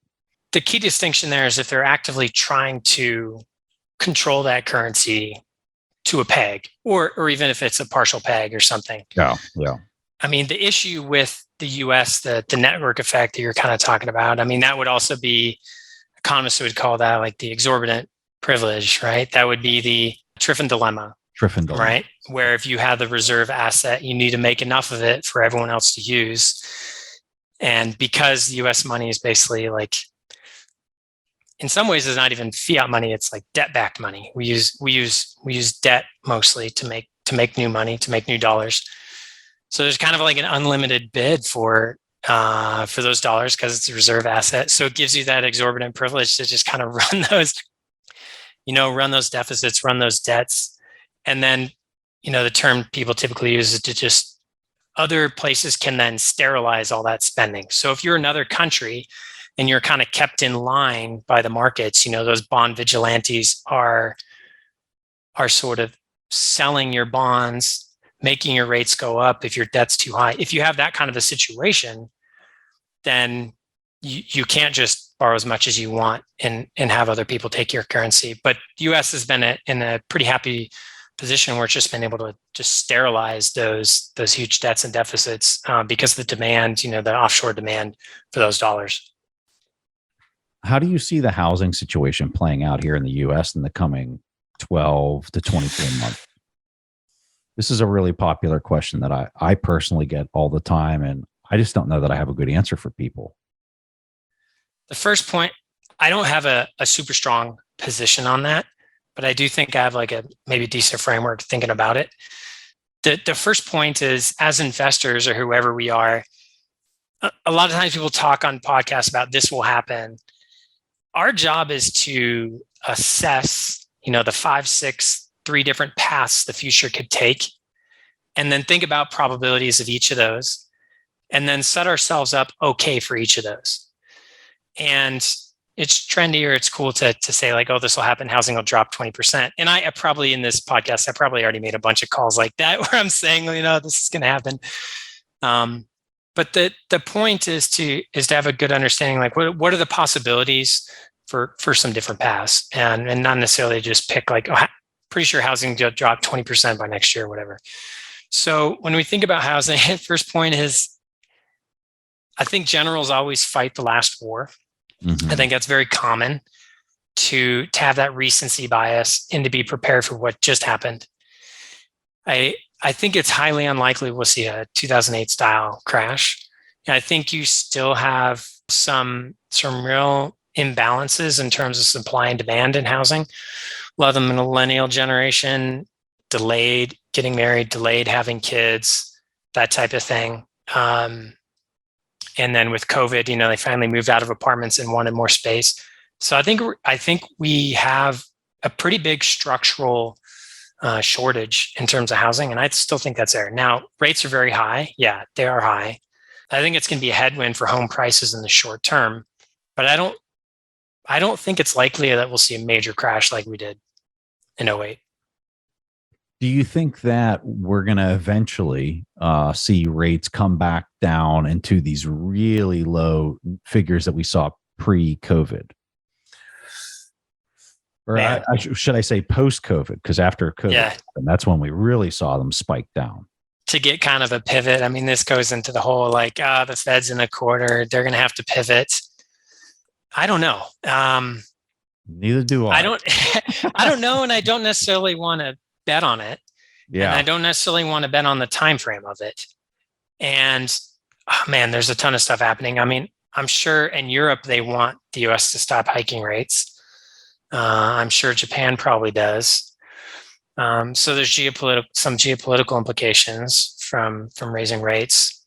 The key distinction there is if they're actively trying to control that currency to a peg, or even if it's a partial peg or something. Yeah. I mean, the issue with the US, the network effect that you're kind of talking about, I mean, that would also be, economists would call that like the exorbitant privilege, right? That would be the Triffin dilemma, right? Where if you have the reserve asset, you need to make enough of it for everyone else to use. And because the US money is basically like, in some ways, it's not even fiat money, it's like debt-backed money. We use debt mostly to make new money, to make new dollars. So there's kind of like an unlimited bid for those dollars because it's a reserve asset. So it gives you that exorbitant privilege to just kind of run those deficits, run those debts. And then, the term people typically use is to just, other places can then sterilize all that spending. So if you're another country and you're kind of kept in line by the markets, those bond vigilantes are sort of selling your bonds, making your rates go up if your debt's too high. If you have that kind of a situation, then you can't just borrow as much as you want and have other people take your currency. But the US has been in a pretty happy position where it's just been able to just sterilize those huge debts and deficits because the demand, the offshore demand for those dollars. How do you see the housing situation playing out here in the US in the coming 12 to 24 months? This is a really popular question that I personally get all the time, and I just don't know that I have a good answer for people. The first point, I don't have a super strong position on that, but I do think I have like a maybe decent framework thinking about it. The first point is, as investors or whoever we are, a lot of times people talk on podcasts about this will happen. Our job is to assess, the 5, 6, three different paths the future could take, and then think about probabilities of each of those, and then set ourselves up okay for each of those. And it's trendy, or it's cool to say like, oh, this will happen, housing will drop 20%. And I probably, in this podcast, I probably already made a bunch of calls like that where I'm saying, this is going to happen. But the point is to have a good understanding, like what are the possibilities for some different paths, and not necessarily just pick like, oh, pretty sure housing will drop 20% by next year or whatever. So when we think about housing, first point is, I think generals always fight the last war. I think that's very common to have that recency bias and to be prepared for what just happened. I think it's highly unlikely we'll see a 2008 style crash. And I think you still have some real imbalances in terms of supply and demand in housing. A lot of the millennial generation delayed getting married, delayed having kids, that type of thing. And then with COVID, they finally moved out of apartments and wanted more space. So I think we have a pretty big structural shortage in terms of housing, and I still think that's there. Now, rates are very high. Yeah, they are high. I think it's going to be a headwind for home prices in the short term, but I don't think it's likely that we'll see a major crash like we did in 2008. Do you think that we're going to eventually see rates come back down into these really low figures that we saw pre-COVID? Or should I say post-COVID? Because after COVID, that's when we really saw them spike down. To get kind of a pivot, I mean, this goes into the whole like, the Fed's in a quarter, they're going to have to pivot. I don't know. Neither do I. I don't know, and I don't necessarily want to bet on it. Yeah. And I don't necessarily want to bet on the time frame of it. And man, there's a ton of stuff happening. I mean, I'm sure in Europe they want the US to stop hiking rates. I'm sure Japan probably does. So there's some geopolitical implications from raising rates.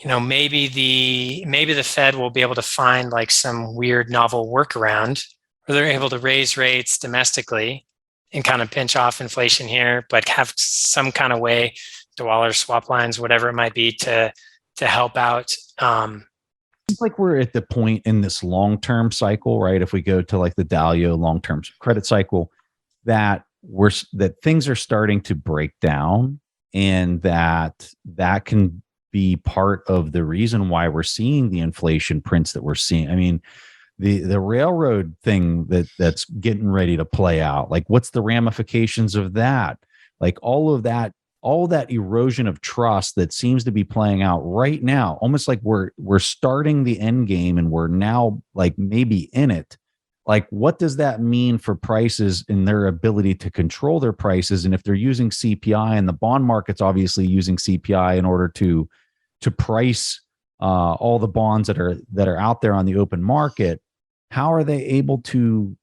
Maybe the Fed will be able to find like some weird novel workaround where they're able to raise rates domestically and kind of pinch off inflation here, but have some kind of way, dollar swap lines, whatever it might be, to help out. It's like we're at the point in this long-term cycle, right? If we go to like the Dalio long-term credit cycle, that things are starting to break down, and that can be part of the reason why we're seeing the inflation prints that we're seeing. I mean, the railroad thing that's getting ready to play out, like what's the ramifications of that? Like all that erosion of trust that seems to be playing out right now, almost like we're starting the end game and we're now like maybe in it. Like, what does that mean for prices and their ability to control their prices? And if they're using CPI, and the bond market's obviously using CPI in order to price all the bonds that are out there on the open market, how are they able to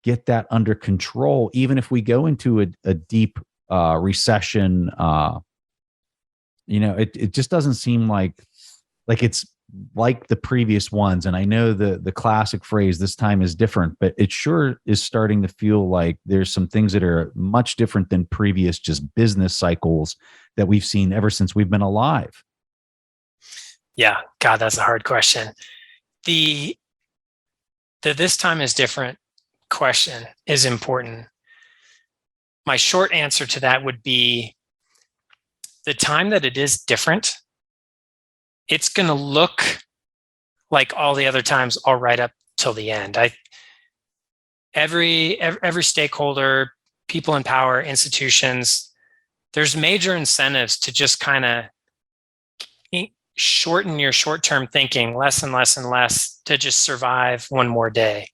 get that under control, even if we go into a deep recession? It just doesn't seem like it's like the previous ones. And I know the classic phrase, this time is different, but it sure is starting to feel like there's some things that are much different than previous just business cycles that we've seen ever since we've been alive. Yeah, God, that's a hard question. The this time is different question is important. My short answer to that would be, the time that it is different, it's going to look like all the other times all right up till the end. Every stakeholder, people in power, institutions, there's major incentives to just kind of shorten your short-term thinking, less and less and less, to just survive one more day.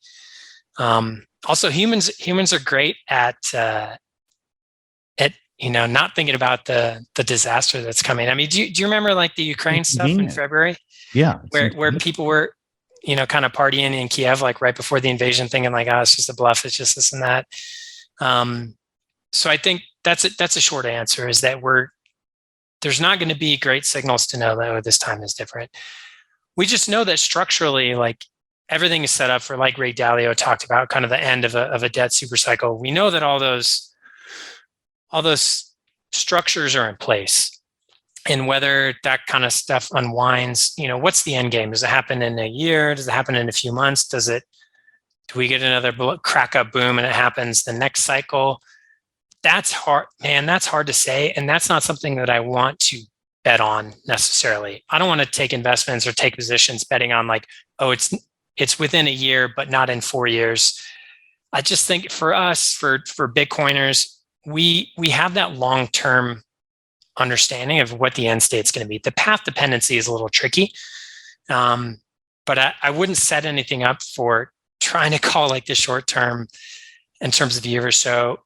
Also, humans are great at not thinking about the disaster that's coming. I mean, do you remember like the Ukraine stuff in February? Yeah, where people were, kind of partying in Kiev like right before the invasion, thinking like, oh, it's just a bluff, it's just this and that. So I think that's a short answer, is that there's not going to be great signals to know that this time is different. We just know that structurally, like everything is set up for, like Ray Dalio talked about, kind of the end of a debt super cycle. We know that all those all those structures are in place. And whether that kind of stuff unwinds, what's the end game? Does it happen in a year? Does it happen in a few months? Do we get another crack up boom and it happens the next cycle? That's hard, man. That's hard to say. And that's not something that I want to bet on necessarily. I don't want to take investments or take positions betting on like, oh, it's within a year, but not in 4 years. I just think for us, for Bitcoiners, we have that long-term understanding of what the end state's going to be. The path dependency is a little tricky, but I wouldn't set anything up for trying to call like the short term in terms of a year or so.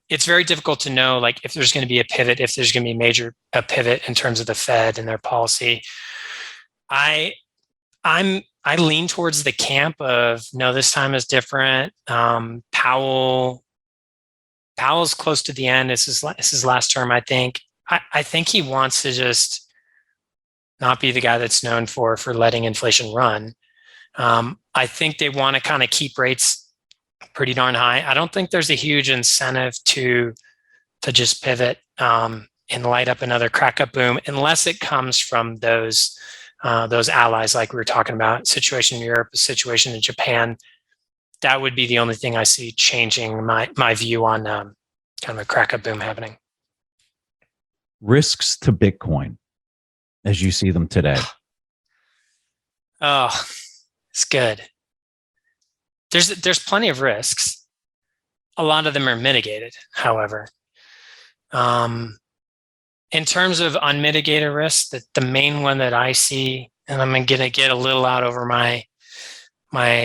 It's very difficult to know like if there's going to be a pivot, if there's going to be a pivot in terms of the Fed and their policy. I lean towards the camp of no, this time is different. Powell's close to the end. This is his last term, I think. I think he wants to just not be the guy that's known for letting inflation run. I think they want to kind of keep rates pretty darn high. I don't think there's a huge incentive to just pivot and light up another crack up boom unless it comes from those allies like we were talking about, situation in Europe, a situation in Japan. That would be the only thing I see changing my view on kind of a crack up boom happening. Risks to Bitcoin as you see them today. Oh, it's good. There's plenty of risks. A lot of them are mitigated, however. In terms of unmitigated risks, the main one that I see, and I'm going to get a little out over my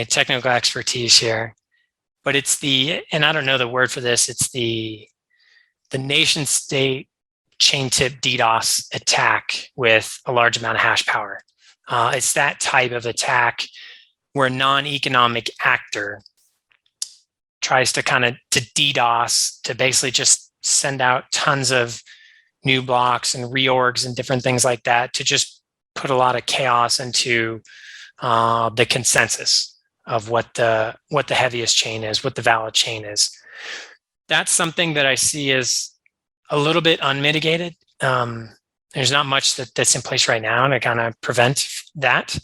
technical expertise here, but and I don't know the word for this, it's the nation state chain tip DDoS attack with a large amount of hash power. It's that type of attack where a non-economic actor tries to DDoS, to basically just send out tons of new blocks and reorgs and different things like that to just put a lot of chaos into the consensus of what the heaviest chain is, what the valid chain is. That's something that I see as a little bit unmitigated. There's not much that's in place right now to kind of prevent that.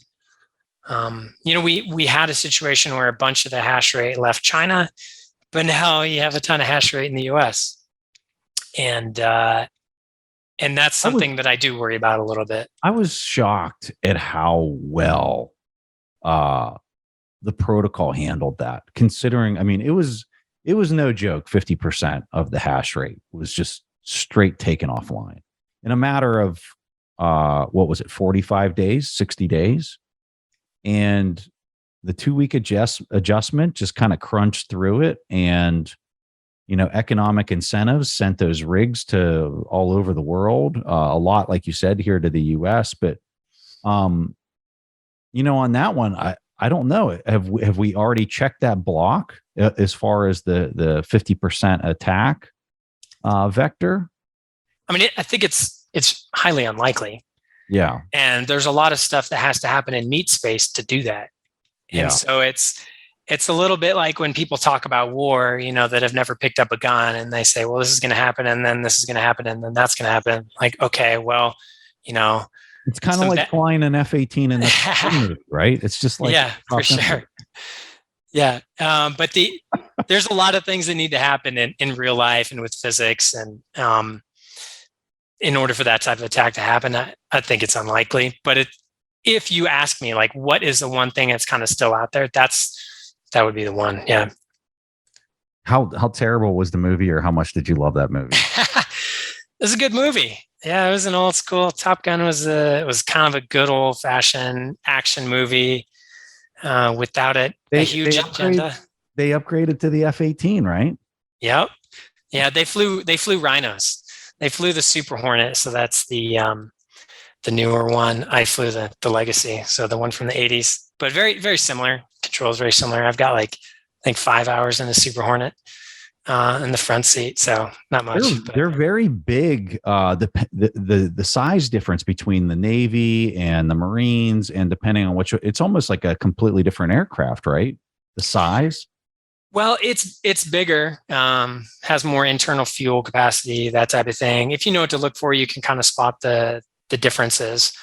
We had a situation where a bunch of the hash rate left China, but now you have a ton of hash rate in the US. And that's something that I do worry about a little bit. I was shocked at how well the protocol handled that, considering, I mean, it was no joke. 50% of the hash rate was just straight taken offline in a matter of, 45 days, 60 days. And the 2-week adjustment just kind of crunched through it. And, economic incentives sent those rigs to all over the world, a lot, like you said, here to the US. But, on that one, I don't know. Have we already checked that block as far as the 50% attack vector? I mean, I think it's highly unlikely. Yeah. And there's a lot of stuff that has to happen in meat space to do that. And Yeah. so it's a little bit like when people talk about war, that have never picked up a gun and they say, well, this is going to happen. And then this is going to happen. And then that's going to happen. Like, okay, well, it's kind of like flying an F-18 in the right? It's just like, yeah, for sure. Yeah. But there's a lot of things that need to happen in real life and with physics. And in order for that type of attack to happen, I think it's unlikely. But if you ask me, like, what is the one thing that's kind of still out there? That would be the one. Yeah. How terrible was the movie, or how much did you love that movie? It was a good movie. Yeah, it was an old school. Top Gun was kind of a good old fashioned action movie without a huge agenda. They upgraded to the F-18, right? Yep. Yeah, they flew Rhinos. They flew the Super Hornet, so that's the newer one. I flew the Legacy, so the one from the 80s, but very, very similar. Controls very similar. I've got I think 5 hours in the Super Hornet in the front seat, so not much. They're very big. The size difference between the Navy and the Marines, and depending on it's almost like a completely different aircraft, right? The size. Well, it's bigger, has more internal fuel capacity, that type of thing. If you know what to look for, you can kind of spot the differences.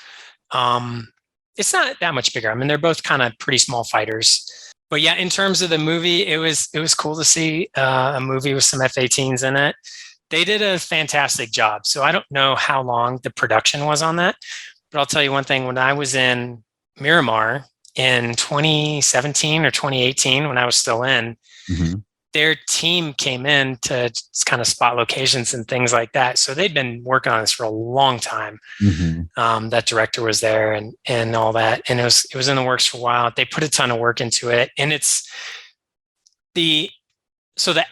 Um, it's not that much bigger. I mean, they're both kind of pretty small fighters. But yeah, in terms of the movie, it was cool to see a movie with some F-18s in it. They did a fantastic job. So I don't know how long the production was on that, but I'll tell you one thing. When I was in Miramar in 2017 or 2018, when I was still in, Mm-hmm. their team came in to just kind of spot locations and things like that. So they'd been working on this for a long time. Mm-hmm. That director was there and all that, and it was in the works for a while. They put a ton of work into it, and the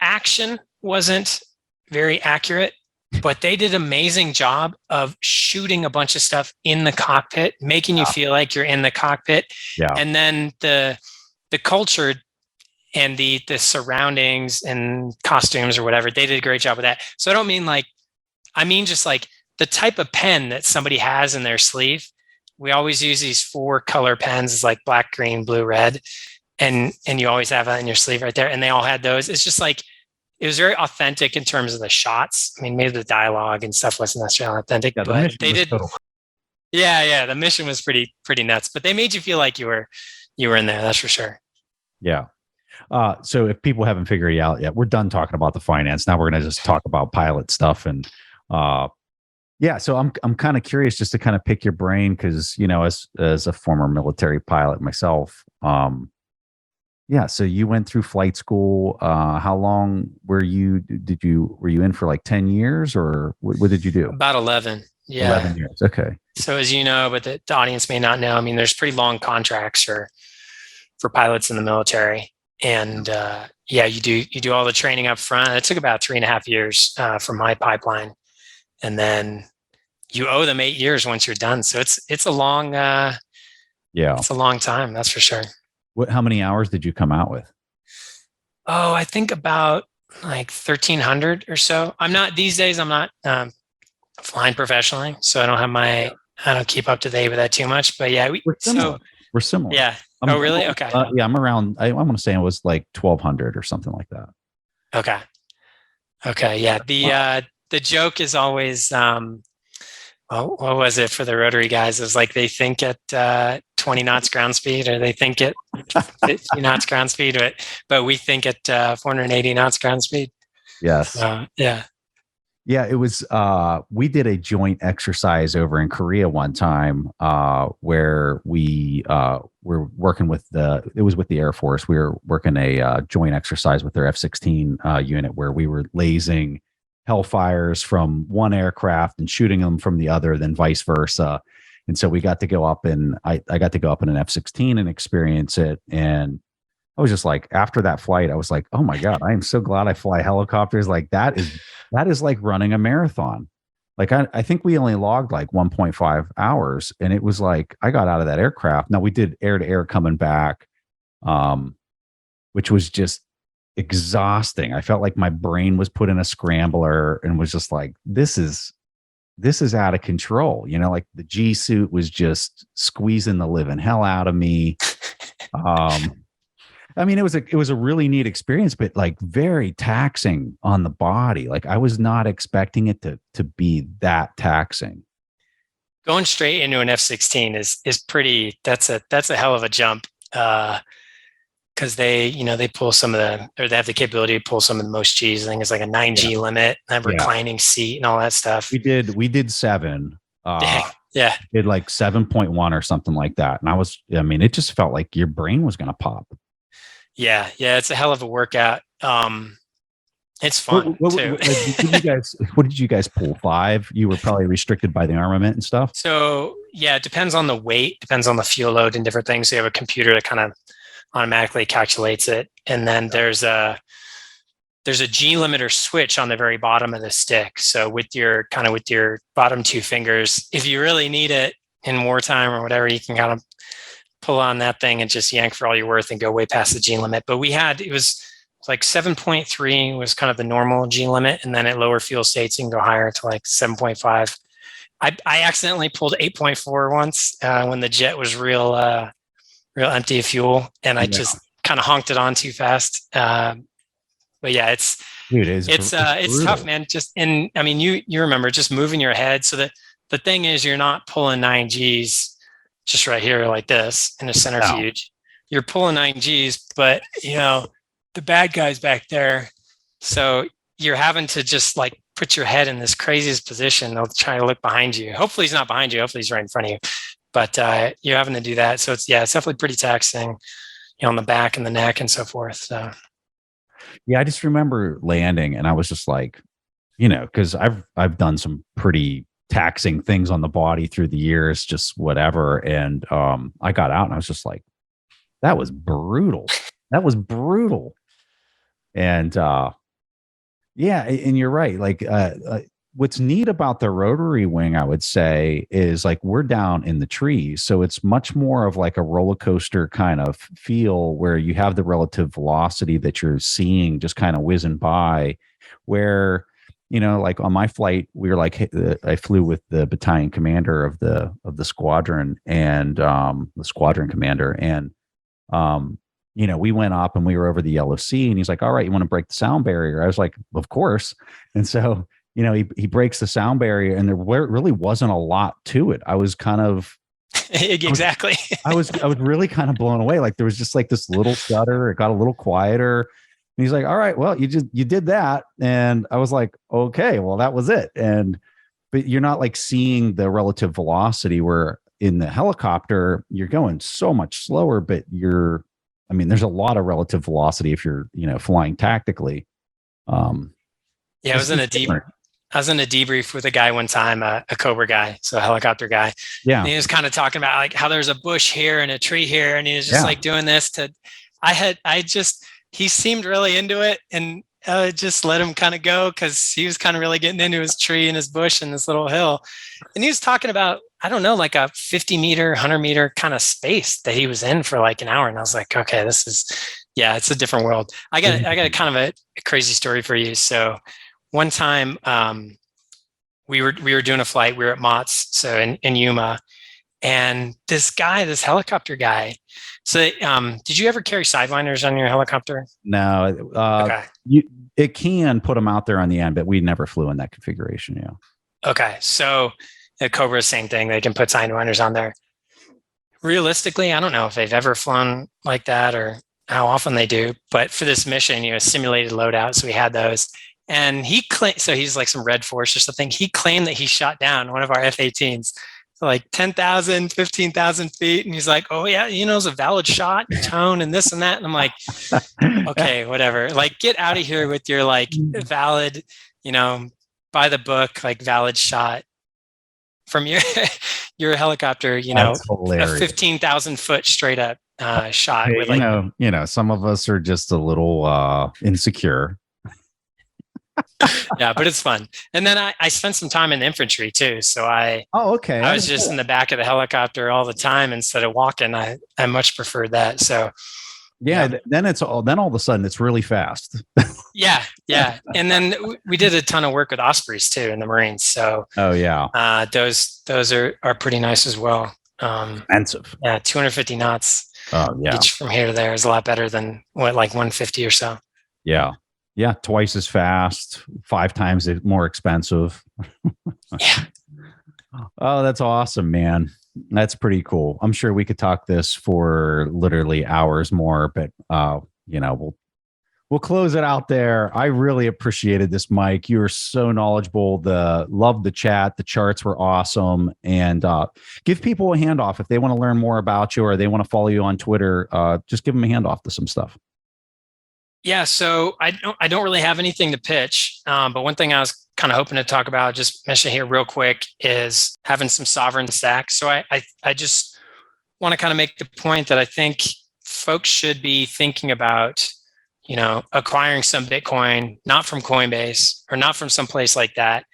action wasn't very accurate, but they did an amazing job of shooting a bunch of stuff in the cockpit, making you feel like you're in the cockpit, Yeah. and then the culture and the surroundings and costumes or whatever, they did a great job with that. So I don't mean I mean just like the type of pen that somebody has in their sleeve. We always use these 4 color pens. It's like black, green, blue, red. And you always have that in your sleeve right there. And they all had those. It's just like, it was very authentic in terms of the shots. I mean, maybe the dialogue and stuff wasn't necessarily authentic, Yeah, but they did. Total. Yeah. The mission was pretty nuts, but they made you feel like you were in there. That's for sure. Yeah. So if people haven't figured it out yet, we're done talking about the finance. Now we're going to just talk about pilot stuff. And yeah, so I'm kind of curious just to kind of pick your brain because, you know, as a former military pilot myself, yeah, so you went through flight school. How long were you in for like 10 years or what did you do? About 11. Yeah. 11 years. Okay. So as you know, but the audience may not know, I mean, there's pretty long contracts for pilots in the military. And yeah, you do all the training up front. It took about 3.5 years for my pipeline. And then you owe them 8 years once you're done. So it's a long, it's a long time. That's for sure. How many hours did you come out with? Oh, I think about like 1,300 or so. These days, I'm not flying professionally. So I don't keep up to date with that too much, but yeah, we're similar. Yeah. Oh, really? Okay. Yeah, I'm around, I want to say it was like 1,200 or something like that. Okay. Yeah. The joke is always, what was it for the rotary guys? It was like they think at 20 knots ground speed, or they think at 50 knots ground speed, but we think at 480 knots ground speed. Yes. Yeah. Yeah, it was. We did a joint exercise over in Korea one time, where we were working with it was with the Air Force. We were working a joint exercise with their F-16 unit, where we were lasing Hellfires from one aircraft and shooting them from the other, then vice versa. And so we got to go up and I got to go up in an F-16 and experience it. And I was just like, after that flight, I was like, oh my God, I am so glad I fly helicopters. Like that is like running a marathon. Like I think we only logged like 1.5 hours. And it was like, I got out of that aircraft. Now we did air to air coming back, which was just exhausting. I felt like my brain was put in a scrambler and was just like, this is out of control. You know, like the G suit was just squeezing the living hell out of me. I mean, it was a really neat experience, but like very taxing on the body. Like I was not expecting it to be that taxing. Going straight into an F-16 is pretty. That's a hell of a jump. Because they pull some of or they have the capability to pull some of the most G's. I think it's like a 9G limit, and reclining seat and all that stuff. We did 7. Yeah. Did like 7.1 or something like that. And it just felt like your brain was going to pop. Yeah. It's a hell of a workout. It's fun too. What did you guys pull? 5? You were probably restricted by the armament and stuff. So yeah, it depends on the weight, depends on the fuel load and different things. So you have a computer that kind of automatically calculates it. And then there's a G limiter switch on the very bottom of the stick. So with your bottom 2 fingers, if you really need it in wartime or whatever, you can kind of pull on that thing and just yank for all you're worth and go way past the G limit. But it was like 7.3 was kind of the normal G limit. And then at lower fuel states, you can go higher to like 7.5. I accidentally pulled 8.4 once when the jet was real empty of fuel, and I just kind of honked it on too fast. But yeah, Dude, it's tough, brutal. man. I mean, you remember just moving your head. So that the thing is, you're not pulling 9Gs just right here like this in a No. centrifuge. You're pulling 9Gs, but the bad guy's back there. So you're having to just like put your head in this craziest position. They'll try to look behind you. Hopefully he's not behind you. Hopefully he's right in front of you. But you're having to do that. So it's definitely pretty taxing, on the back and the neck and so forth. So Yeah, I just remember landing and I was just like, because I've done some pretty taxing things on the body through the years, just whatever. And I got out and I was just like, that was brutal. That was brutal. And yeah, and you're right. Like what's neat about the rotary wing, I would say, is like we're down in the trees. So it's much more of like a roller coaster kind of feel where you have the relative velocity that you're seeing just kind of whizzing by. Where, like on my flight, we were like, I flew with the battalion commander of the squadron and the squadron commander. And we went up and we were over the yellow sea and he's like, all right, you want to break the sound barrier? I was like, of course. And so, he breaks the sound barrier and there really wasn't a lot to it. I was kind of, exactly. I was really kind of blown away. Like there was just like this little stutter. It got a little quieter. And he's like, all right, well, you did that. And I was like, okay, well, that was it. But you're not like seeing the relative velocity where in the helicopter, you're going so much slower, but there's a lot of relative velocity if you're, flying tactically. Yeah, I was in a debrief with a guy one time, a Cobra guy, so a helicopter guy. Yeah. And he was kind of talking about like how there's a bush here and a tree here. And he was just like doing this he seemed really into it and just let him kind of go because he was kind of really getting into his tree and his bush and this little hill. And he was talking about, I don't know, like a 50 meter, 100 meter kind of space that he was in for like an hour. And I was like, okay, it's a different world. I got a kind of a crazy story for you. So one time we were doing a flight, we were at Mott's, so in Yuma, and this helicopter guy. So did you ever carry sidewinders on your helicopter? No. Okay. It can put them out there on the end, but we never flew in that configuration. Yeah. Okay. So the Cobra, same thing. They can put sidewinders on there. Realistically, I don't know if they've ever flown like that or how often they do, but for this mission, simulated loadout. So we had those. And he claimed, so he's like some Red Force or something. He claimed that he shot down one of our F-18s like 10,000, 15,000 feet. And he's like, oh yeah, it's a valid shot, tone and this and that. And I'm like, okay, whatever. Like get out of here with your like valid, by the book, like valid shot from your helicopter, a 15,000 foot straight up shot. Hey, with like, some of us are just a little insecure. Yeah, but it's fun. And then I spent some time in the infantry too. So I was just in the back of the helicopter all the time instead of walking. I much preferred that. So then all of a sudden it's really fast. Yeah. And then we did a ton of work with Ospreys too in the Marines. So those are pretty nice as well. Expensive. Yeah, 250 knots. Oh yeah. Each from here to there is a lot better than like 150 or so. Yeah. Yeah, twice as fast, 5 times more expensive. Yeah. Oh, that's awesome, man. That's pretty cool. I'm sure we could talk this for literally hours more, but we'll close it out there. I really appreciated this, Mike. You are so knowledgeable. Loved the chat. The charts were awesome. And give people a handoff if they want to learn more about you or they want to follow you on Twitter. Just give them a handoff to some stuff. Yeah, so I don't really have anything to pitch, but one thing I was kind of hoping to talk about, just mention here real quick, is having some sovereign stacks. So I just want to kind of make the point that I think folks should be thinking about, acquiring some Bitcoin, not from Coinbase or not from someplace like that.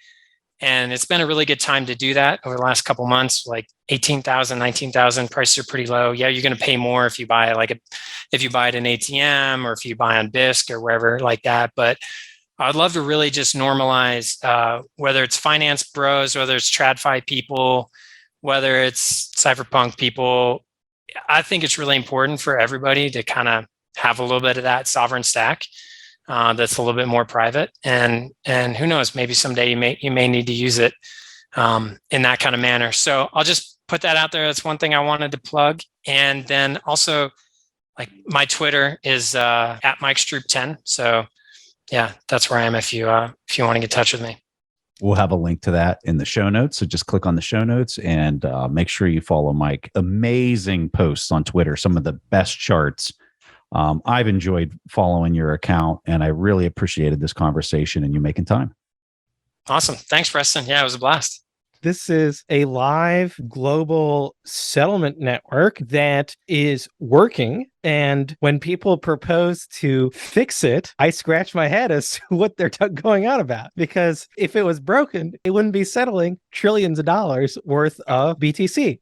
And it's been a really good time to do that over the last couple of months, like 18,000, 19,000 prices are pretty low. Yeah, you're going to pay more if you buy if you buy at an ATM or if you buy on BISC or wherever like that. But I'd love to really just normalize, whether it's finance bros, whether it's TradFi people, whether it's cypherpunk people. I think it's really important for everybody to kind of have a little bit of that sovereign stack. that's a little bit more private, and who knows, maybe someday you may need to use it in that kind of manner. So I'll just put that out there. That's one thing I wanted to plug. And then also, like, my Twitter is at Mike Stroup 10. So yeah, that's where I am if you want to get in touch with me. We'll have a link to that in the show notes. So just click on the show notes and make sure you follow Mike. Amazing posts on Twitter, some of the best charts. I've enjoyed following your account, and I really appreciated this conversation and you making time. Awesome. Thanks, Preston. Yeah, it was a blast. This is a live global settlement network that is working. And when people propose to fix it, I scratch my head as to what they're going on about. Because if it was broken, it wouldn't be settling trillions of dollars worth of BTC.